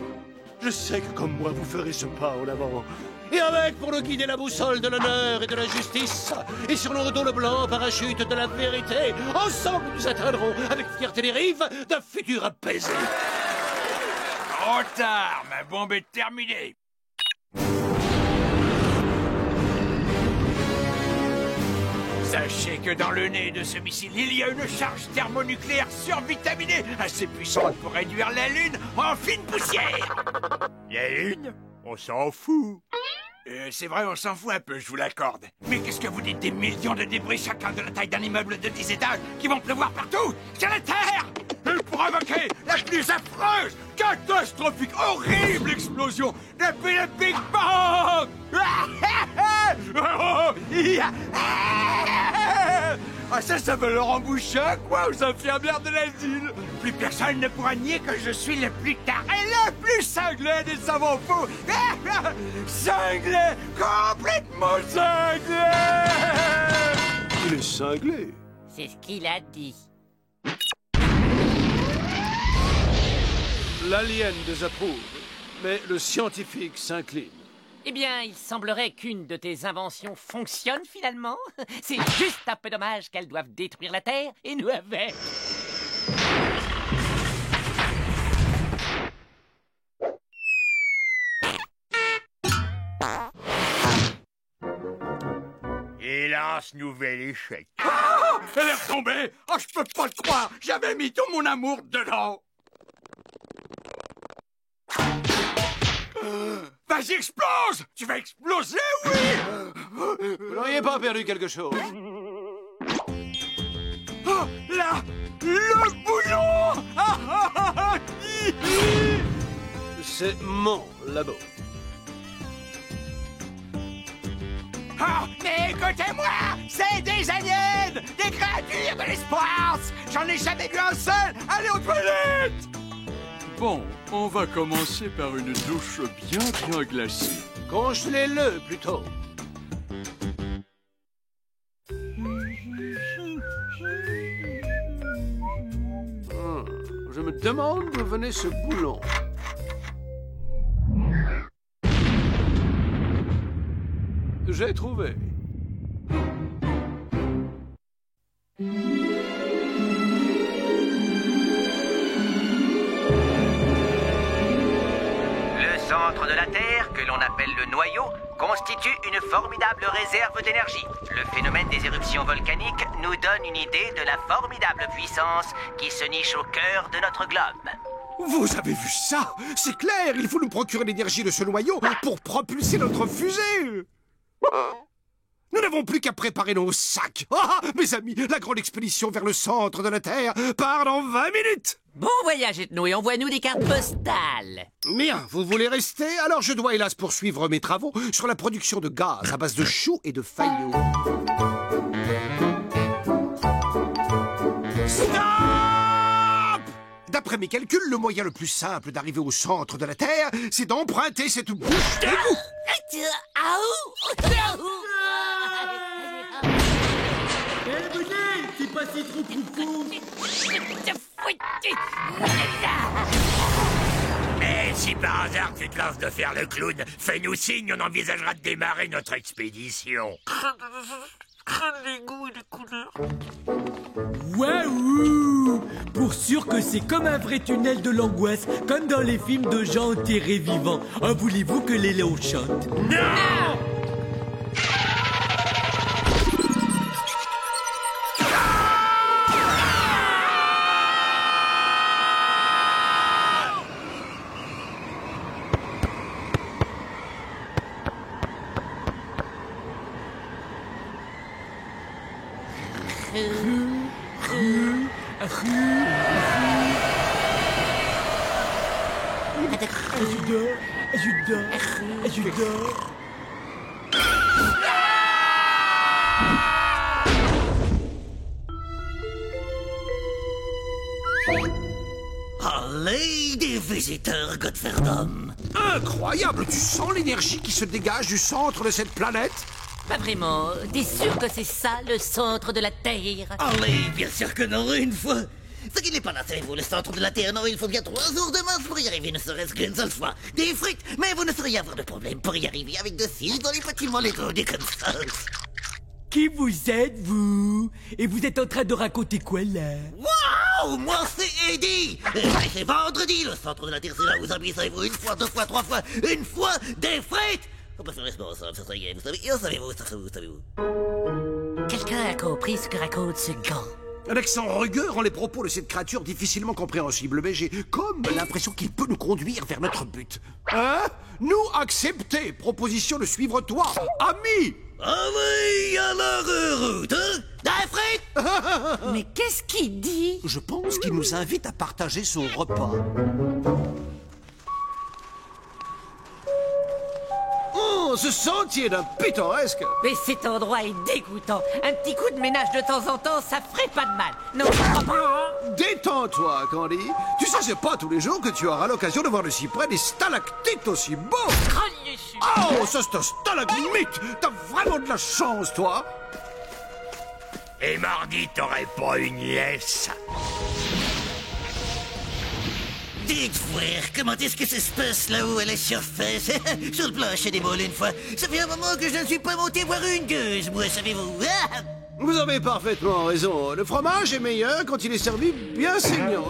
Je sais que comme moi, vous ferez ce pas en avant. Et avec pour nous guider la boussole de l'honneur et de la justice, et sur nos dos le blanc parachute de la vérité, ensemble nous atteindrons avec fierté les rives d'un futur apaisé. Trop tard, ma bombe est terminée. Sachez que dans le nez de ce missile, il y a une charge thermonucléaire survitaminée, assez puissante pour réduire la Lune en fine poussière. La Lune? On s'en fout. C'est vrai, on s'en fout un peu, je vous l'accorde. Mais qu'est-ce que vous dites des millions de débris, chacun de la taille d'un immeuble de 10 étages, qui vont pleuvoir partout sur la Terre et provoquer la plus affreuse, catastrophique, horrible explosion depuis le Big Bang. Ah, ça veut leur emboucher, quoi, aux infirmières de l'asile. Plus personne ne pourra nier que je suis le plus taré, le plus cinglé des savants fous. Cinglé, complètement cinglé. Il est cinglé. C'est ce qu'il a dit. L'alien désapprouve, mais le scientifique s'incline. Eh bien, il semblerait qu'une de tes inventions fonctionne finalement. C'est juste un peu dommage qu'elles doivent détruire la Terre et nous avec. Hélas, nouvel échec. Oh, elle est retombée. Oh, je peux pas le croire. J'avais mis tout mon amour dedans. Vas-y, explose! Tu vas exploser, oui! Vous n'auriez pas perdu quelque chose? Oh, là! Le boulon! C'est mon labo. Oh, mais écoutez-moi! C'est des aliens! Des créatures de l'espace! J'en ai jamais vu un seul! Allez aux toilettes! Bon, on va commencer par une douche bien glacée. Congelez-le plutôt. Je me demande d'où venait ce boulon. J'ai trouvé. Le centre de la Terre, que l'on appelle le noyau, constitue une formidable réserve d'énergie. Le phénomène des éruptions volcaniques nous donne une idée de la formidable puissance qui se niche au cœur de notre globe. Vous avez vu ça? C'est clair, il faut nous procurer l'énergie de ce noyau pour propulser notre fusée. Nous n'avons plus qu'à préparer nos sacs. Ah, mes amis, la grande expédition vers le centre de la Terre part dans 20 minutes. Bon voyage, Ethno, et envoie-nous des cartes postales. Bien, vous voulez rester? Alors je dois hélas poursuivre mes travaux sur la production de gaz à base de choux et de faillots. Stop! D'après mes calculs, le moyen le plus simple d'arriver au centre de la Terre, c'est d'emprunter cette bouche d'égout. C'est pas si trop fou. Mais si par hasard tu te lances de faire le clown, fais-nous signe, on envisagera de démarrer notre expédition. Les goûts et les couleurs. Waouh! Pour sûr que c'est comme un vrai tunnel de l'angoisse, comme dans les films de gens enterrés vivants. Ah, voulez-vous que les léos chantent? Non! Allez, des visiteurs, Godferdom. incroyable! Tu sens l'énergie qui se dégage du centre de cette planète? Pas vraiment. T'es sûr que c'est ça, le centre de la Terre? Allez, bien sûr que non, une fois. Ce qui n'est pas là, savez-vous, le centre de la Terre, non, il faut bien 3 jours de marche pour y arriver, ne serait-ce qu'une seule fois. Des frites, mais vous ne sauriez avoir de problème pour y arriver avec de cils dans les bâtiments Lego, des comme ça. Qui vous êtes, vous? Et vous êtes en train de raconter quoi, là? Waouh! Moi, c'est Eddie! C'est vendredi, le centre de la Terre, c'est là où vous habillez, savez-vous, 1 fois, 2 fois, 3 fois, 1 fois, des frites! On peut faire responsable, ça serait, vous savez-vous. Quelqu'un a compris ce que raconte ce gars? Un accent rugueux rend les propos de cette créature difficilement compréhensibles, mais j'ai comme l'impression qu'il peut nous conduire vers notre but. Hein? Nous accepter, proposition de suivre toi, ami! Ah oui, alors route, hein? Des frites! Mais qu'est-ce qu'il dit? Je pense qu'il nous invite à partager son repas. Oh, ce sentier d'un pittoresque! Mais cet endroit est dégoûtant. Un petit coup de ménage de temps en temps, ça ferait pas de mal. Non, je crois pas. Détends-toi, Candy. Tu sais, c'est pas tous les jours que tu auras l'occasion de voir de si près des stalactites aussi beaux. Oh, ça c'est un stalagmite! T'as vraiment de la chance, toi! Et mardi, t'aurais pas une laisse? Dites, frère, comment est-ce que ça se passe là-haut à la surface? Sur le plancher des moules, une fois. Ça fait un moment que je ne suis pas monté voir une gueuse, moi, savez-vous? Vous avez parfaitement raison. Le fromage est meilleur quand il est servi bien saignant.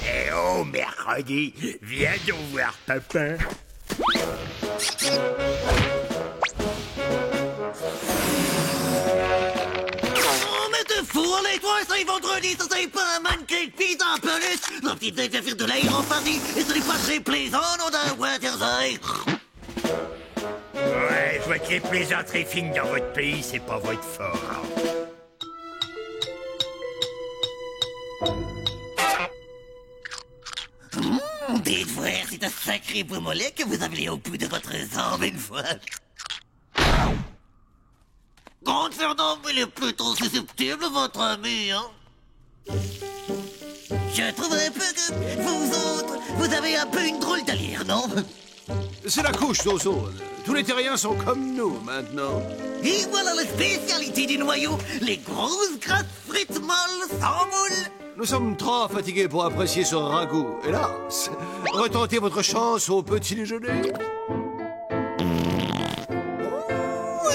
Eh oh, mercredi, viens donc voir papa. Allez, toi, c'est vendredi, ça c'est pas un mannequin de pizza en peluche. La petite tête va faire de l'air en farine, et ce n'est pas très plaisant, non, d'un Waterside. Ouais, je vois que les plaisanteries fines dans votre pays, c'est pas votre fort. Dites, frère, c'est un sacré beau mollet que vous avez au bout de votre jambe une fois. Grande Fernand, il est plutôt susceptible, votre ami, hein? Je trouve un peu que vous autres, vous avez un peu une drôle d'allure, non? C'est la couche d'ozone. Tous les terriens sont comme nous, maintenant. Et voilà la spécialité du noyau, les grosses grasses frites molles sans moule. Nous sommes trop fatigués pour apprécier ce ragoût. Hélas, retentez votre chance au petit déjeuner.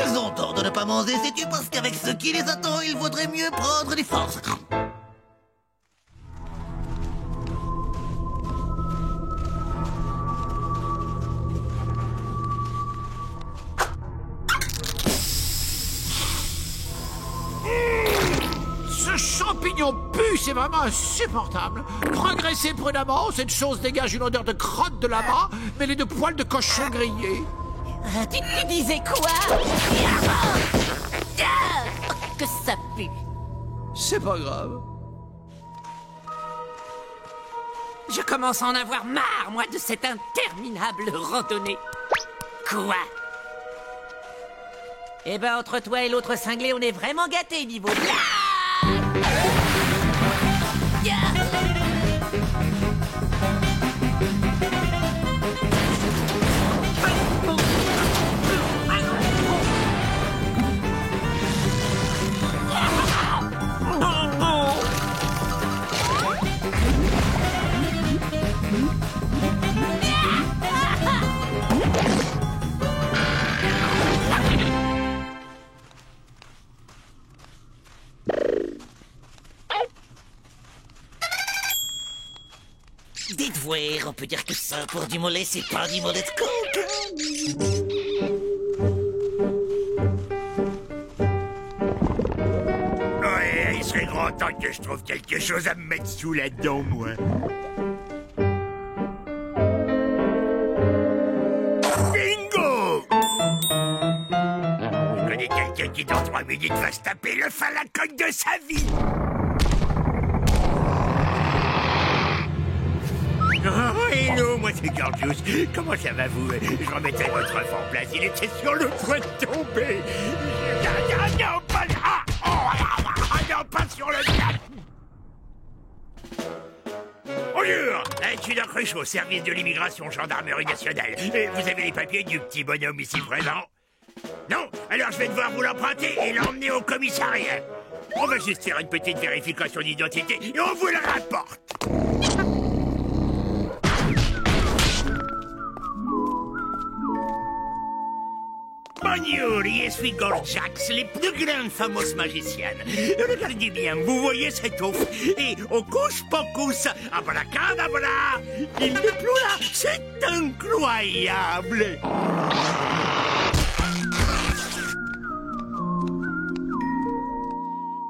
Ils ont tort de ne pas manger, sais-tu, parce qu'avec ce qui les attend, il vaudrait mieux prendre des forces. Ce champignon pue, c'est vraiment insupportable. Progressez prudemment, cette chose dégage une odeur de crotte de lama, mêlée de poils de cochon grillés. Tu disais quoi? Que ça pue. C'est pas grave. Je commence à en avoir marre, moi, de cette interminable randonnée. Quoi? Eh ben, entre toi et l'autre cinglé, on est vraiment gâtés niveau blague. Dites voir, on peut dire que ça, pour du mollet, c'est pas du mollet de coke. Ouais, il serait grand temps que je trouve quelque chose à me mettre sous la dent, moi. Bingo! Je connais quelqu'un qui, dans 3 minutes, va se taper le à la coque de sa vie. Oh, hello, moi c'est Gorgius. Comment ça va, vous? Je remettais votre œuf en place. Il était sur le point de tomber. Non, pas là. Non, pas sur le cap. je suis Doc Ruchot, service de l'immigration, gendarmerie nationale. Et vous avez les papiers du petit bonhomme ici présent? Non? Alors je vais devoir vous l'emprunter et l'emmener au commissariat. On va juste faire une petite vérification d'identité et on vous le rapporte. Bonjour, je suis Gorjax, les plus grandes fameuses magiciennes. Regardez bien, vous voyez cette offre? Et Hocus Pocus, abracadabra, il n'est plus là. C'est incroyable.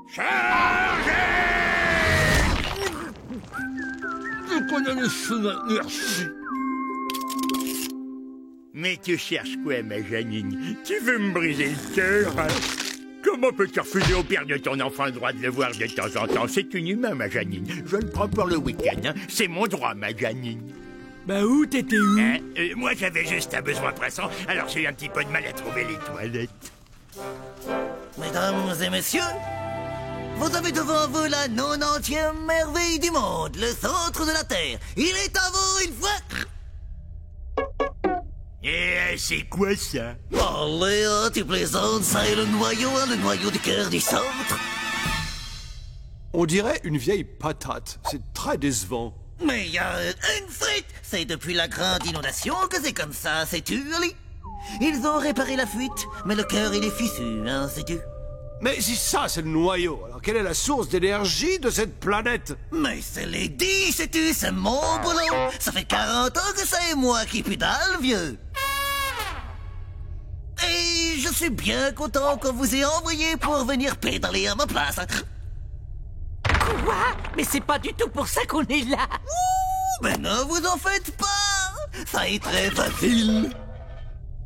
Chargez! Je connais le chemin, merci. Mais tu cherches quoi, ma Janine? Tu veux me briser le cœur, hein? Comment peux-tu refuser au père de ton enfant le droit de le voir de temps en temps? C'est inhumain, ma Janine. Je le prends pour le week-end, hein? C'est mon droit, ma Janine. Bah où t'étais où? Moi, j'avais juste un besoin pressant, alors j'ai eu un petit peu de mal à trouver les toilettes. Mesdames et messieurs, vous avez devant vous la 90e merveille du monde, le centre de la Terre. Il est à vous une fois... Et c'est quoi ça? Allez, tu plaisantes, ça est le noyau du cœur du centre. On dirait une vieille patate. C'est très décevant. Mais il y a une frite. C'est depuis la grande inondation que c'est comme ça, sais-tu, Ali? Ils ont réparé la fuite, mais le cœur il est fissu, hein, sais-tu? Mais si ça c'est le noyau, alors quelle est la source d'énergie de cette planète? Mais c'est Lady, sais-tu, c'est mon boulot. Ça fait 40 ans que c'est moi qui pédale, vieux. Et je suis bien content qu'on vous ait envoyé pour venir pédaler à ma place. Quoi? Mais c'est pas du tout pour ça qu'on est là. Ouh, mais ne vous en faites pas. Ça est très facile.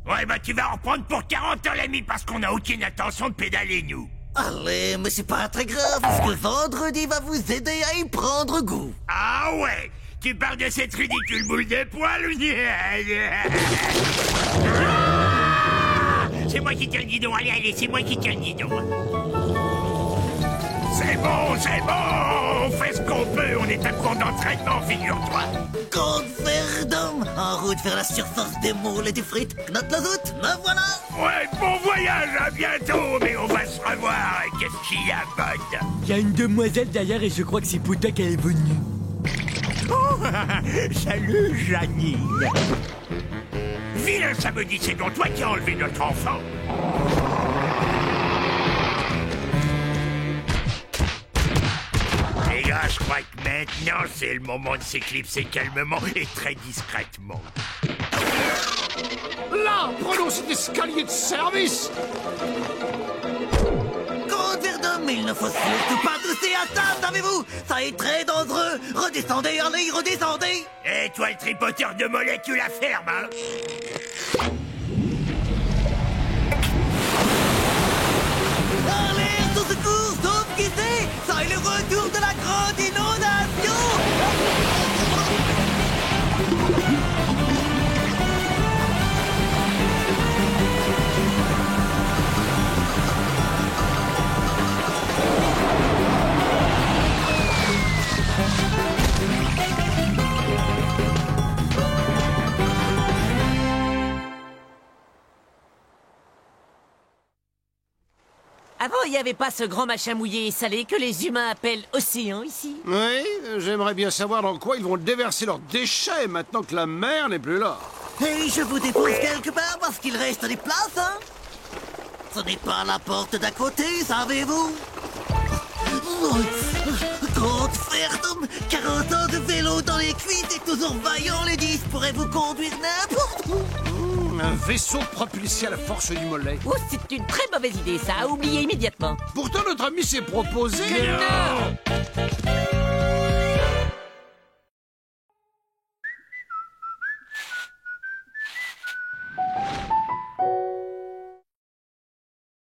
Ouais, bah tu vas en reprendre pour 40 ans, l'ami, parce qu'on n'a aucune intention de pédaler, nous. Allez, mais c'est pas très grave, parce que vendredi va vous aider à y prendre goût. Ah ouais? Tu parles de cette ridicule boule de poil ou... C'est moi qui tiens le guidon, allez, c'est moi qui tiens le guidon. C'est bon, on fait ce qu'on peut, on est à court d'entraînement, figure-toi. Goldverdum, en route vers la surface des moules et des frites. Knote la zoute, me voilà. Ouais, bon voyage, à bientôt, mais on va se revoir, qu'est-ce qu'il y a, Bud? Il y a une demoiselle derrière et je crois que c'est pour toi qu'elle est venue. Oh, salut, Janine. Vilain samedi, c'est donc toi qui as enlevé notre enfant. Les gars, je crois que maintenant, c'est le moment de s'éclipser calmement et très discrètement. Là, prenons cet escalier de service. Goldverdum, il ne faut surtout pas tousser à table, savez-vous? Ça est très dangereux. Redescendez, allez, redescendez. Et toi, le tripoteur de mollet, tu la fermes, hein? Allez, au secours, sauf qui sait. Ça est le retour de la grande inondation. Avant, il n'y avait pas ce grand machin mouillé et salé que les humains appellent océan ici. Oui, j'aimerais bien savoir dans quoi ils vont déverser leurs déchets maintenant que la mer n'est plus là. Et je vous dépose quelque part parce qu'il reste des places, hein? Ce n'est pas la porte d'à côté, savez-vous? Goldverdum, 40 ans de vélo dans les cuisses et toujours vaillant, les 10 pourraient vous conduire n'importe où. Un vaisseau propulsé à la force du mollet. Oh, c'est une très mauvaise idée, ça, à oublier immédiatement. Pourtant, notre ami s'est proposé... Que non!